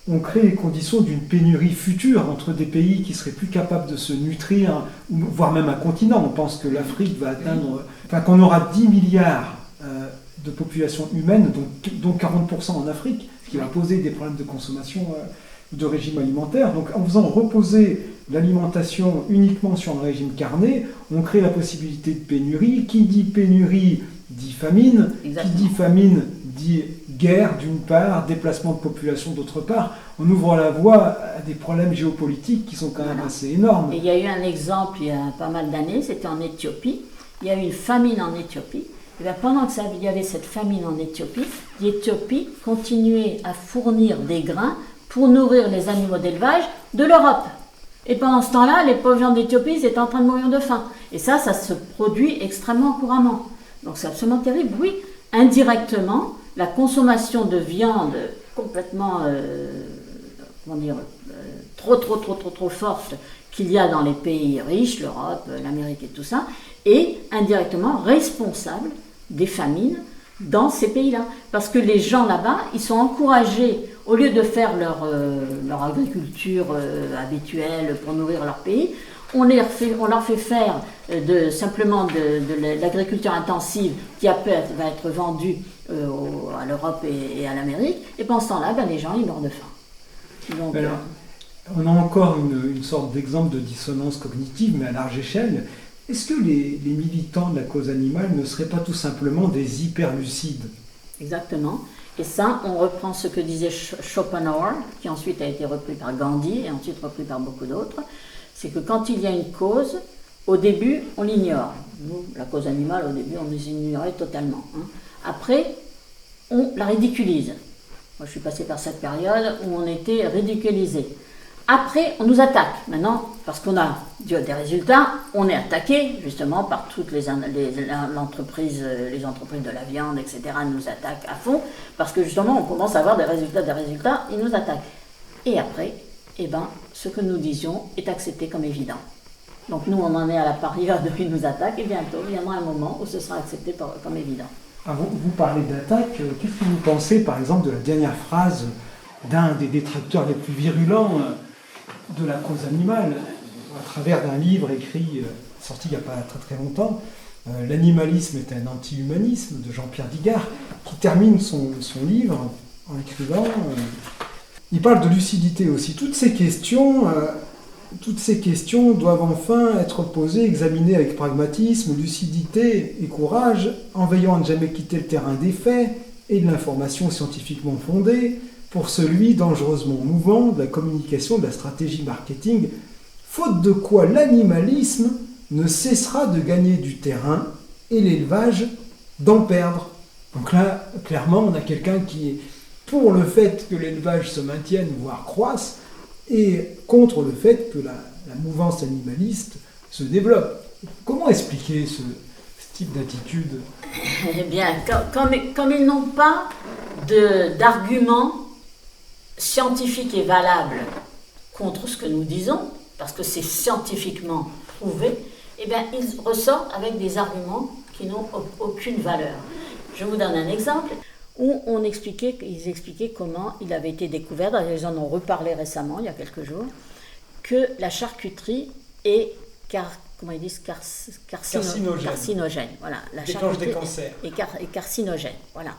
on crée les conditions d'une pénurie future entre des pays qui seraient plus capables de se nutrir, voire même un continent. On pense que l'Afrique va atteindre... qu'on aura 10 milliards de population humaine, dont 40% en Afrique, ce qui va poser des problèmes de consommation de régime alimentaire. Donc en faisant reposer l'alimentation uniquement sur un régime carné, on crée la possibilité de pénurie. Qui dit pénurie dit famine. Exactement. Qui dit famine dit guerre d'une part, déplacement de population d'autre part. On ouvre la voie à des problèmes géopolitiques qui sont quand même assez énormes. Et il y a eu un exemple il y a pas mal d'années, c'était en Éthiopie. Il y a eu une famine en Éthiopie. Et bien, pendant qu'il y avait cette famine en Éthiopie, l'Éthiopie continuait à fournir des grains pour nourrir les animaux d'élevage de l'Europe. Et pendant ce temps-là, les pauvres gens d'Éthiopie ils étaient en train de mourir de faim. Et ça se produit extrêmement couramment. Donc c'est absolument terrible. Oui, indirectement, la consommation de viande complètement, trop forte qu'il y a dans les pays riches, l'Europe, l'Amérique et tout ça, est indirectement responsable des famines dans ces pays-là. Parce que les gens là-bas, ils sont encouragés, au lieu de faire leur agriculture habituelle pour nourrir leur pays, on leur fait faire simplement de l'agriculture intensive qui après va être vendue à l'Europe et à l'Amérique. Et pendant ce temps-là, les gens, ils meurent de faim. Donc, alors, on a encore une sorte d'exemple de dissonance cognitive, mais à large échelle. Est-ce que les militants de la cause animale ne seraient pas tout simplement des hyperlucides ? Exactement. Et ça, on reprend ce que disait Schopenhauer, qui ensuite a été repris par Gandhi et ensuite repris par beaucoup d'autres. C'est que quand il y a une cause, au début, on l'ignore. Nous, la cause animale, au début, on les ignorait totalement. Après, on la ridiculise. Moi, je suis passée par cette période où on était ridiculisé. Après, on nous attaque. Maintenant, parce qu'on a des résultats, on est attaqué justement par toutes les entreprises de la viande, etc. nous attaquent à fond parce que justement, on commence à avoir des résultats, ils nous attaquent. Et après, ce que nous disions est accepté comme évident. Donc nous, on en est à la période où ils nous attaquent et bientôt viendra un moment où ce sera accepté comme évident. Vous parlez d'attaque, qu'est-ce que vous pensez par exemple de la dernière phrase d'un des détracteurs les plus virulents de la cause animale, à travers d'un livre écrit, sorti il n'y a pas très très longtemps, L'animalisme est un anti-humanisme de Jean-Pierre Digard, qui termine son livre en écrivant... il parle de lucidité aussi. Toutes ces questions doivent enfin être posées, examinées avec pragmatisme, lucidité et courage, en veillant à ne jamais quitter le terrain des faits et de l'information scientifiquement fondée pour celui dangereusement mouvant de la communication, de la stratégie marketing, faute de quoi l'animalisme ne cessera de gagner du terrain et l'élevage d'en perdre. Donc là, clairement, on a quelqu'un qui est pour le fait que l'élevage se maintienne, voire croisse, et contre le fait que la mouvance animaliste se développe. Comment expliquer ce type d'attitude ? Eh bien, comme ils n'ont pas d'arguments scientifiques et valables contre ce que nous disons, parce que c'est scientifiquement prouvé, eh bien, ils ressortent avec des arguments qui n'ont aucune valeur. Je vous donne un exemple où ils expliquaient comment il avait été découvert, ils en ont reparlé récemment, il y a quelques jours, que la charcuterie est carcinogène. Voilà, la déclenche des cancers. Est carcinogène. Voilà.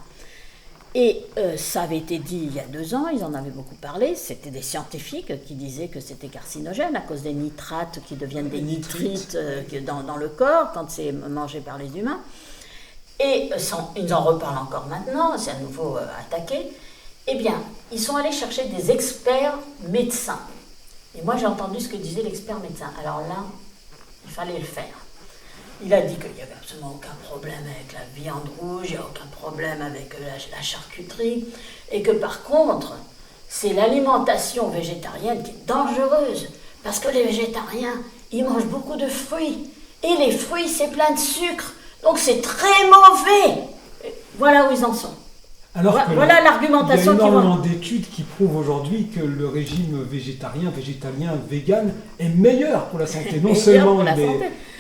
Et ça avait été dit il y a 2 ans, ils en avaient beaucoup parlé, c'était des scientifiques qui disaient que c'était carcinogène à cause des nitrates qui deviennent des nitrites dans le corps quand c'est mangé par les humains. Et ils en reparlent encore maintenant, c'est à nouveau attaqué. Eh bien, ils sont allés chercher des experts médecins. Et moi, j'ai entendu ce que disait l'expert médecin. Alors là, il fallait le faire. Il a dit qu'il n'y avait absolument aucun problème avec la viande rouge, il n'y a aucun problème avec la charcuterie, et que par contre, c'est l'alimentation végétarienne qui est dangereuse, parce que les végétariens, ils mangent beaucoup de fruits, et les fruits, c'est plein de sucre, donc c'est très mauvais. Voilà où ils en sont. Alors voilà l'argumentation qui va. Il y a énormément d'études qui prouvent aujourd'hui que le régime végétarien, végétalien, vegan est meilleur pour la santé. Non seulement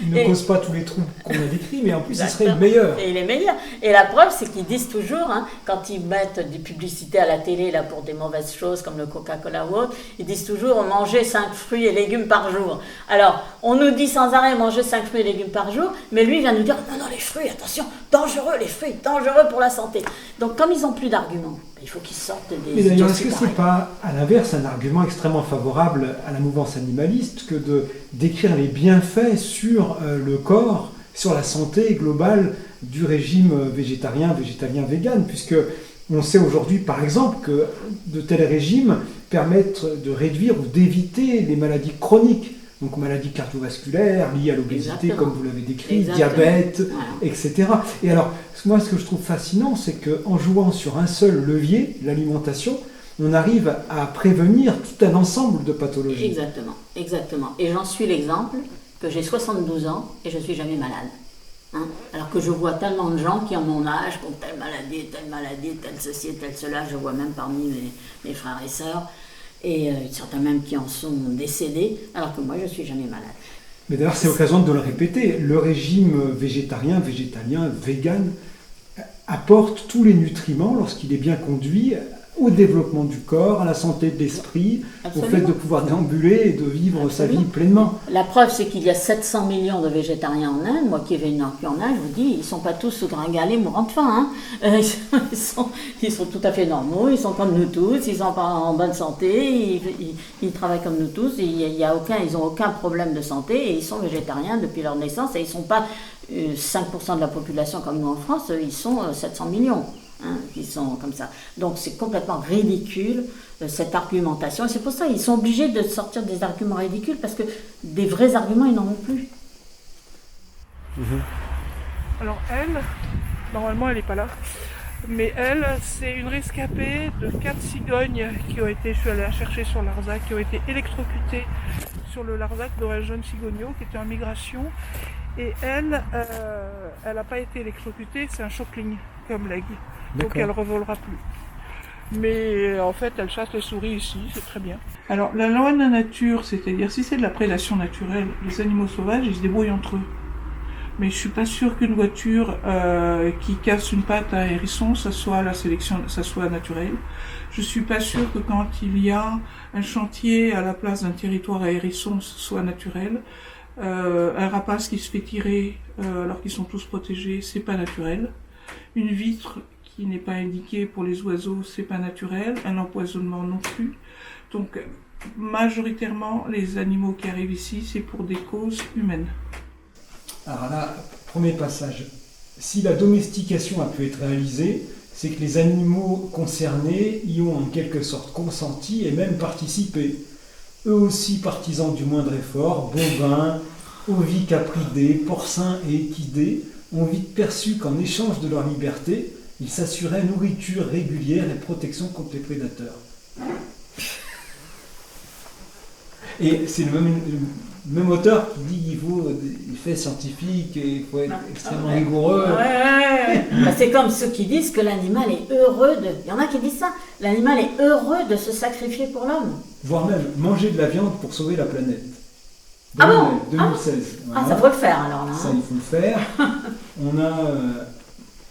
il ne cause pas tous les troubles qu'on a décrits, mais en plus il serait meilleur. Et il est meilleur. Et la preuve, c'est qu'ils disent toujours, quand ils mettent des publicités à la télé là, pour des mauvaises choses comme le Coca-Cola ou autre, ils disent toujours manger 5 fruits et légumes par jour. Alors, on nous dit sans arrêt manger 5 fruits et légumes par jour, mais lui il vient nous dire non, les fruits, attention, dangereux les fruits, dangereux pour la santé. Donc comme ils n'ont plus d'arguments, il faut qu'ils sortent des... Mais d'ailleurs, est-ce que ce n'est pas, à l'inverse, un argument extrêmement favorable à la mouvance animaliste que de décrire les bienfaits sur le corps, sur la santé globale du régime végétarien, végétalien, vegan, puisque on sait aujourd'hui, par exemple, que de tels régimes permettent de réduire ou d'éviter les maladies chroniques, donc maladies cardiovasculaires liées à l'obésité, comme vous l'avez décrit, diabète, etc. Et alors, moi, ce que je trouve fascinant, c'est qu'en jouant sur un seul levier, l'alimentation, on arrive à prévenir tout un ensemble de pathologies. Exactement. Et j'en suis l'exemple que j'ai 72 ans et je ne suis jamais malade. Alors que je vois tellement de gens qui ont mon âge, qui ont telle maladie, telle ceci, telle cela, je vois même parmi mes frères et sœurs, et certains même qui en sont décédés, alors que moi je ne suis jamais malade. Mais d'ailleurs c'est l'occasion de le répéter, le régime végétarien, végétalien, vegan apporte tous les nutriments lorsqu'il est bien conduit au développement du corps, à la santé de l'esprit, au fait de pouvoir déambuler et de vivre sa vie pleinement. La preuve, c'est qu'il y a 700 millions de végétariens en Inde. Moi qui ai vécu en Inde, je vous dis, ils ne sont pas tous gringalés, mourants de faim. Ils sont tout à fait normaux, ils sont comme nous tous, ils sont en bonne santé, ils travaillent comme nous tous, ils n'ont aucun problème de santé et ils sont végétariens depuis leur naissance et ils ne sont pas 5% de la population comme nous en France, ils sont 700 millions. Qui sont comme ça. Donc c'est complètement ridicule cette argumentation. Et c'est pour ça qu'ils sont obligés de sortir des arguments ridicules parce que des vrais arguments, ils n'en ont plus. Alors elle, normalement elle n'est pas là, mais elle, c'est une rescapée de 4 cigognes qui ont été, je suis allée la chercher sur Larzac, qui ont été électrocutées sur le Larzac d'Oreljeune Cigogno, qui était en migration. Et elle n'a pas été électrocutée, c'est un shockling comme leg. Donc elle ne revolera plus. Mais en fait, elle chasse les souris ici, c'est très bien. Alors la loi de la nature, c'est-à-dire si c'est de la prédation naturelle, les animaux sauvages, ils se débrouillent entre eux. Mais je suis pas sûre qu'une voiture qui casse une patte à un hérisson, ça soit la sélection, ça soit naturel. Je suis pas sûre que quand il y a un chantier à la place d'un territoire à hérisson, ce soit naturel. Un rapace qui se fait tirer alors qu'ils sont tous protégés, c'est pas naturel. Une vitre qui n'est pas indiquée pour les oiseaux, c'est pas naturel. Un empoisonnement non plus. Donc majoritairement, les animaux qui arrivent ici, c'est pour des causes humaines. Alors là, premier passage. Si la domestication a pu être réalisée, c'est que les animaux concernés y ont en quelque sorte consenti et même participé. Eux aussi partisans du moindre effort, bovins, ovicapridés, porcins et équidés, ont vite perçu qu'en échange de leur liberté, ils s'assuraient nourriture régulière et protection contre les prédateurs. Et c'est le même auteur qui dit qu'il faut des faits scientifiques et il faut être extrêmement rigoureux. Ouais. C'est comme ceux qui disent que l'animal est heureux de... Il y en a qui disent ça. L'animal est heureux de se sacrifier pour l'homme. Voire même manger de la viande pour sauver la planète. Ah bon 2016. Ah, ça faut le faire alors. Là, ça, il faut le faire.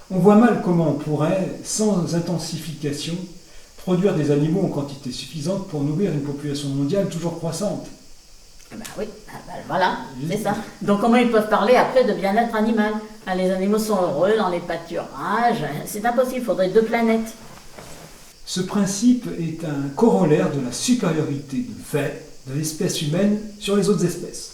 On voit mal comment on pourrait, sans intensification, produire des animaux en quantité suffisante pour nourrir une population mondiale toujours croissante. Ben oui, voilà, c'est ça. Donc comment ils peuvent parler après de bien-être animal? Les animaux sont heureux dans les pâturages, c'est impossible, il faudrait 2 planètes. Ce principe est un corollaire de la supériorité de fait de l'espèce humaine sur les autres espèces.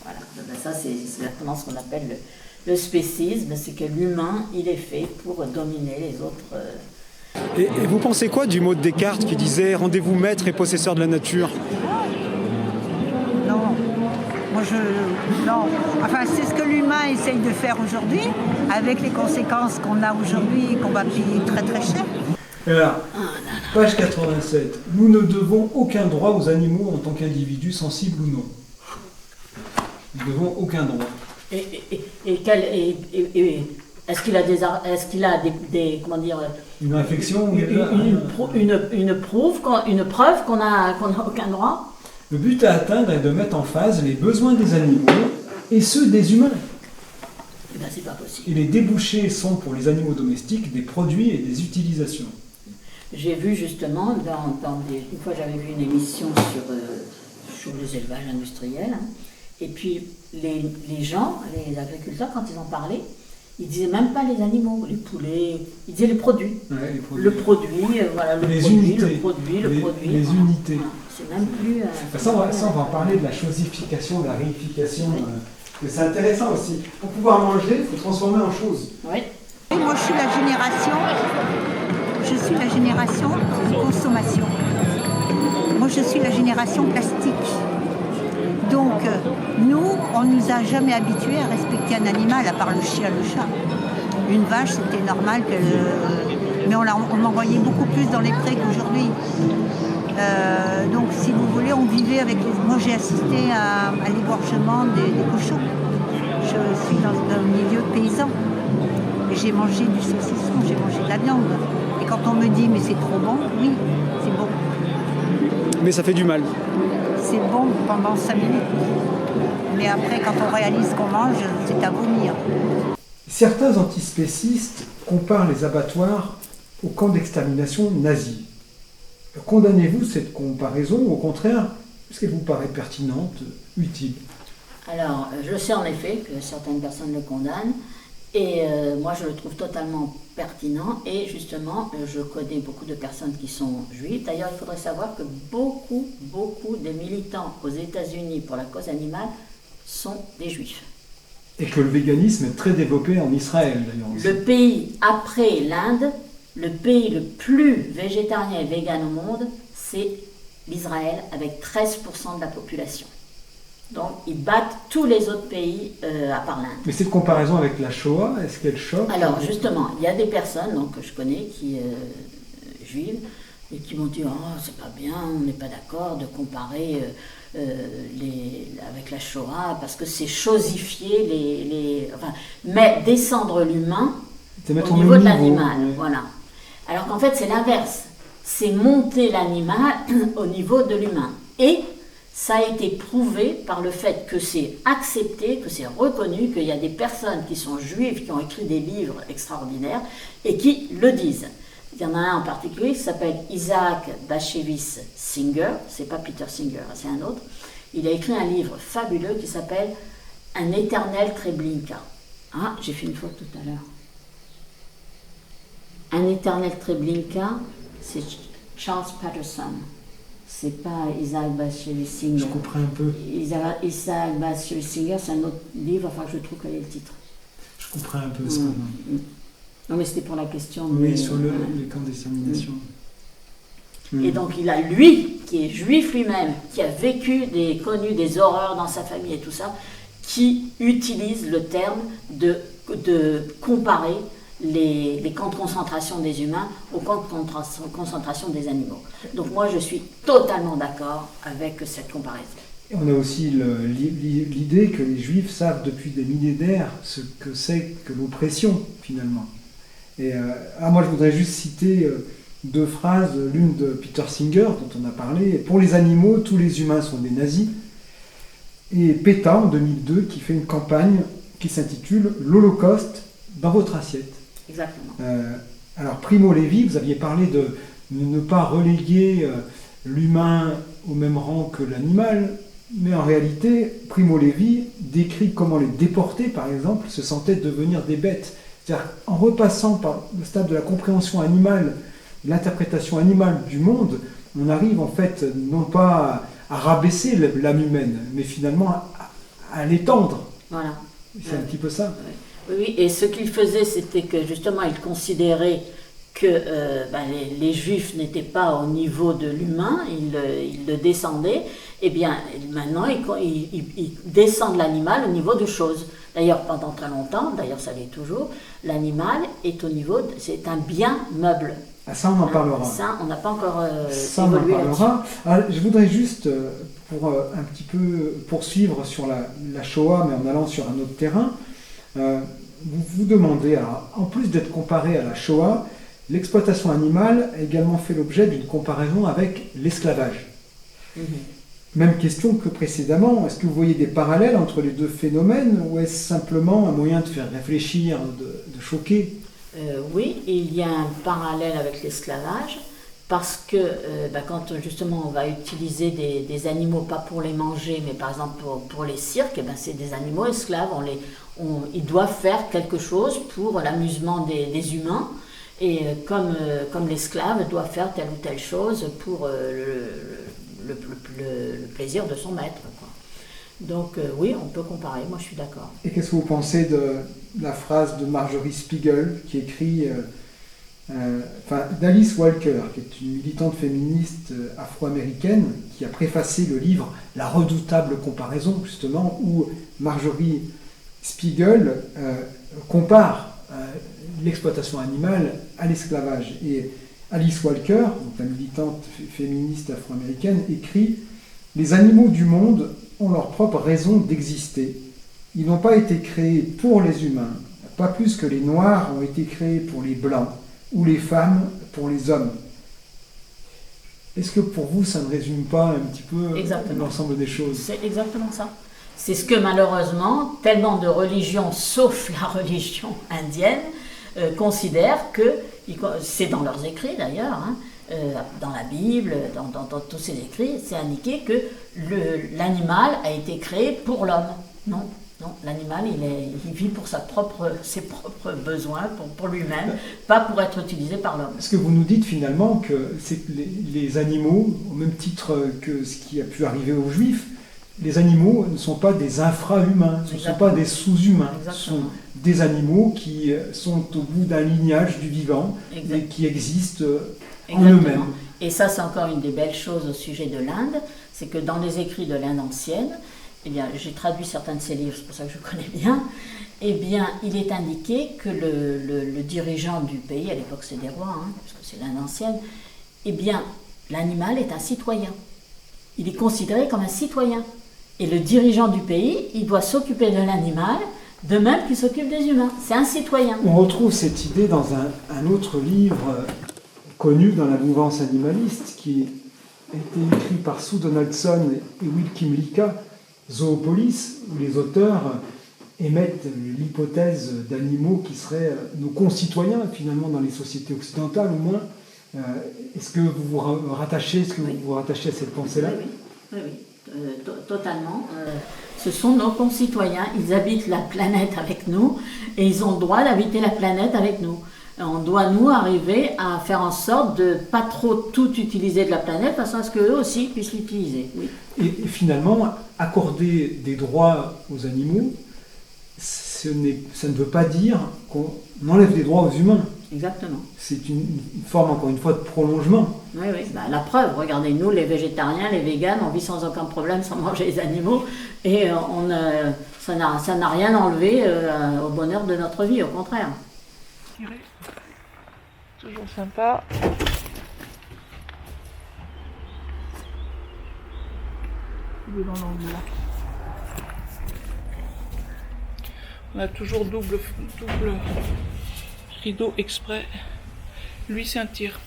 Voilà, ça c'est exactement ce qu'on appelle le spécisme, c'est que l'humain, il est fait pour dominer les autres. Et vous pensez quoi du mot de Descartes qui disait « Rendez-vous maître et possesseur de la nature » ? Non, non. Enfin, c'est ce que l'humain essaye de faire aujourd'hui, avec les conséquences qu'on a aujourd'hui et qu'on va payer très très cher. Alors, page 87. Nous ne devons aucun droit aux animaux en tant qu'individus sensibles ou non. Nous ne devons aucun droit. Est-ce qu'il a des comment dire, une réflexion, une preuve qu'on n'a aucun droit? Le but à atteindre est de mettre en phase les besoins des animaux et ceux des humains. Eh ben, c'est pas possible. Et les débouchés sont pour les animaux domestiques des produits et des utilisations. J'ai vu justement, une fois j'avais vu une émission sur les élevages industriels, hein, et puis les gens, les agriculteurs, quand ils en parlaient, ils disaient même pas les animaux, les poulets, ils disaient les produits. Ouais, les produits. Le produit, voilà, les unités. Le produit. Les unités. Voilà, c'est même plus... Ça, on va en parler de la chosification, de la réification. Oui. C'est intéressant aussi. Pour pouvoir manger, il faut transformer en choses. Oui. Et moi, je suis la génération consommation. Moi, je suis la génération plastique. Donc, nous, on ne nous a jamais habitués à respecter un animal, à part le chien, le chat. Une vache, c'était normal mais on m'envoyait beaucoup plus dans les prés qu'aujourd'hui. Donc, si vous voulez, on vivait avec Moi, j'ai assisté à l'égorgement des cochons. Je suis dans un milieu paysan. J'ai mangé du saucisson, j'ai mangé de la viande. Et quand on me dit, mais c'est trop bon, oui, c'est bon. Mais ça fait du mal. C'est bon pendant 5 minutes. Mais après, quand on réalise qu'on mange, c'est à vomir. Certains antispécistes comparent les abattoirs aux camps d'extermination nazis. Condamnez-vous cette comparaison ou au contraire, est-ce qu'elle vous paraît pertinente, utile? Alors, je sais en effet que certaines personnes le condamnent, et moi je le trouve totalement pertinent, et justement, je connais beaucoup de personnes qui sont juives. D'ailleurs, il faudrait savoir que beaucoup des militants aux États-Unis pour la cause animale sont des juifs. Et que le véganisme est très développé en Israël, d'ailleurs. Le pays, après l'Inde, le pays le plus végétarien et vegan au monde, c'est l'Israël, avec 13% de la population. Donc, ils battent tous les autres pays à part l'Inde. Mais cette comparaison avec la Shoah, est-ce qu'elle choque? Alors, justement, il y a des personnes que je connais, juives, et qui m'ont dit « Oh, c'est pas bien, on n'est pas d'accord de comparer avec la Shoah, parce que c'est chosifier mais descendre l'humain au niveau de l'animal. » Voilà. Alors qu'en fait, c'est l'inverse. C'est monter l'animal au niveau de l'humain. Et ça a été prouvé par le fait que c'est accepté, que c'est reconnu, qu'il y a des personnes qui sont juives, qui ont écrit des livres extraordinaires et qui le disent. Il y en a un en particulier qui s'appelle Isaac Bashevis Singer, c'est pas Peter Singer, c'est un autre, Il a écrit un livre fabuleux qui s'appelle Un éternel Treblinka. Ah, j'ai fait une faute tout à l'heure. Un éternel Treblinka, c'est Charles Patterson. C'est pas Isaac Bashevis Singer. Je comprends un peu. Isaac Bashevis Singer, c'est un autre livre, enfin je trouve quel est le titre. Je comprends un peu ce qu'on... Non mais c'était pour la question. Oui, sur les camps d'extermination. Et donc il a, lui, qui est juif lui-même, qui a connu des horreurs dans sa famille et tout ça, qui utilise le terme de comparer les camps de concentration des humains aux camps de concentration des animaux. Donc moi je suis totalement d'accord avec cette comparaison. Et on a aussi l'idée que les Juifs savent depuis des millénaires ce que c'est que l'oppression finalement. Et moi je voudrais juste citer 2 phrases, l'une de Peter Singer dont on a parlé, pour les animaux tous les humains sont des nazis, et PETA en 2002 qui fait une campagne qui s'intitule L'Holocauste dans votre assiette. Exactement. Alors Primo Levi, vous aviez parlé de ne pas reléguer l'humain au même rang que l'animal, mais en réalité Primo Levi décrit comment les déportés par exemple se sentaient devenir des bêtes. C'est-à-dire en repassant par le stade de la compréhension animale, l'interprétation animale du monde, on arrive en fait non pas à rabaisser l'âme humaine, mais finalement à l'étendre. Voilà. C'est un petit peu ça. Oui, et ce qu'il faisait, c'était que justement, il considérait que les Juifs n'étaient pas au niveau de l'humain, ils le descendaient. Eh bien, maintenant, ils descendent l'animal au niveau de choses. D'ailleurs, pendant très longtemps, d'ailleurs ça l'est toujours, l'animal est au niveau, c'est un bien meuble. Ah, ça, on en parlera. Ça, on n'a pas encore ça, on en parlera. Alors, je voudrais juste, pour un petit peu poursuivre sur la Shoah, mais en allant sur un autre terrain, vous demandez, en plus d'être comparé à la Shoah, l'exploitation animale a également fait l'objet d'une comparaison avec l'esclavage. Même question que précédemment, est-ce que vous voyez des parallèles entre les 2 phénomènes ou est-ce simplement un moyen de faire réfléchir, de choquer ? Oui, il y a un parallèle avec l'esclavage parce que quand justement on va utiliser des animaux pas pour les manger mais par exemple pour les cirques, c'est des animaux esclaves, ils doivent faire quelque chose pour l'amusement des humains et comme l'esclave doit faire telle ou telle chose pour le plaisir de son maître, quoi. Donc oui, on peut comparer, moi je suis d'accord. Et qu'est-ce que vous pensez de la phrase de Marjorie Spiegel qui écrit, d'Alice Walker, qui est une militante féministe afro-américaine, qui a préfacé le livre La redoutable comparaison, justement, où Marjorie Spiegel compare l'exploitation animale à l'esclavage. Et Alice Walker, donc la militante féministe afro-américaine, écrit « Les animaux du monde ont leur propre raison d'exister. Ils n'ont pas été créés pour les humains, pas plus que les noirs ont été créés pour les blancs, ou les femmes pour les hommes. » Est-ce que pour vous, ça ne résume pas un petit peu l'ensemble des choses ? C'est exactement ça. C'est ce que malheureusement, tellement de religions, sauf la religion indienne, considèrent que, c'est dans leurs écrits d'ailleurs, dans la Bible, dans tous ces écrits, c'est indiqué que l'animal a été créé pour l'homme. Non, l'animal, il vit pour ses propres besoins, pour lui-même, pas pour être utilisé par l'homme. Est-ce que vous nous dites finalement que les animaux, au même titre que ce qui a pu arriver aux Juifs, les animaux ne sont pas des infra-humains, ce ne sont pas des sous-humains, ce sont des animaux qui sont au bout d'un lignage du vivant et qui existent en eux-mêmes. Et ça, c'est encore une des belles choses au sujet de l'Inde, c'est que dans les écrits de l'Inde ancienne, j'ai traduit certains de ces livres, c'est pour ça que je connais bien, il est indiqué que le dirigeant du pays, à l'époque c'est des rois, parce que c'est l'Inde ancienne, l'animal est un citoyen. Il est considéré comme un citoyen. Et le dirigeant du pays, il doit s'occuper de l'animal de même qu'il s'occupe des humains. C'est un citoyen. On retrouve cette idée dans un autre livre connu dans la mouvance animaliste qui a été écrit par Sue Donaldson et Will Kymlicka, Zoopolis, où les auteurs émettent l'hypothèse d'animaux qui seraient nos concitoyens finalement dans les sociétés occidentales au moins. Est-ce que vous vous rattachez à cette pensée-là ? Oui. Totalement. Ce sont nos concitoyens, ils habitent la planète avec nous et ils ont le droit d'habiter la planète avec nous. On doit, nous, arriver à faire en sorte de pas trop tout utiliser de la planète, de façon à ce qu'eux aussi puissent l'utiliser. Oui. Et finalement, accorder des droits aux animaux, ça ne veut pas dire qu'on enlève des droits aux humains. Exactement. C'est une forme, encore une fois, de prolongement. Oui, oui. Bah, la preuve, regardez, nous, les végétariens, les véganes, on vit sans aucun problème sans manger les animaux et ça n'a rien enlevé au bonheur de notre vie, au contraire. Toujours sympa. Il est dans l'angle là. On a toujours double rideau exprès. Lui, c'est un tir.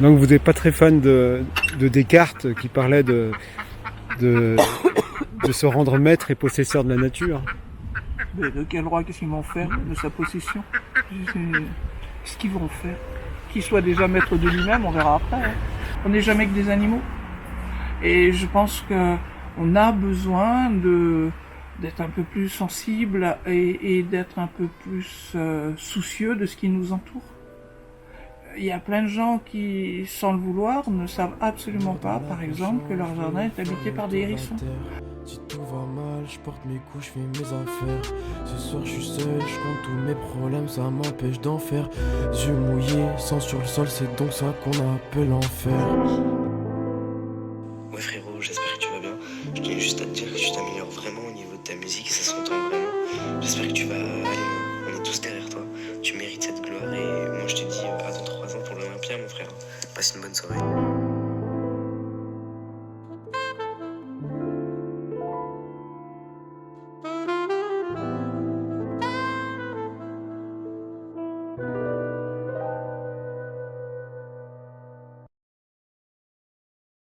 Donc vous n'êtes pas très fan de Descartes qui parlait de se rendre maître et possesseur de la nature. Mais de quel droit, qu'est-ce qu'ils vont faire de sa possession? Qu'est-ce qu'ils vont faire? Qu'il soit déjà maître de lui-même, on verra après. Hein. On n'est jamais que des animaux. Et je pense qu'on a besoin d'être un peu plus sensible et d'être un peu plus soucieux de ce qui nous entoure. Il y a plein de gens qui, sans le vouloir, ne savent absolument pas, par exemple, que leur jardin est habité par des hérissons. Si tout va mal, je porte mes couches, je fais mes affaires. Ce soir je suis seul, je compte tous mes problèmes, ça m'empêche d'en faire. Yeux mouillés, sang sur le sol, c'est donc ça qu'on appelle l'enfer. Ouais frérot, j'espère que tu vas bien. Je tenais juste à te dire que tu t'améliores vraiment au niveau de ta musique, ça s'entend vraiment. J'espère que tu vas aller loin, on est tous derrière toi. Tu mérites cette gloire et moi je te dis à dans 3 ans pour l'Olympia mon frère. Passe une bonne soirée.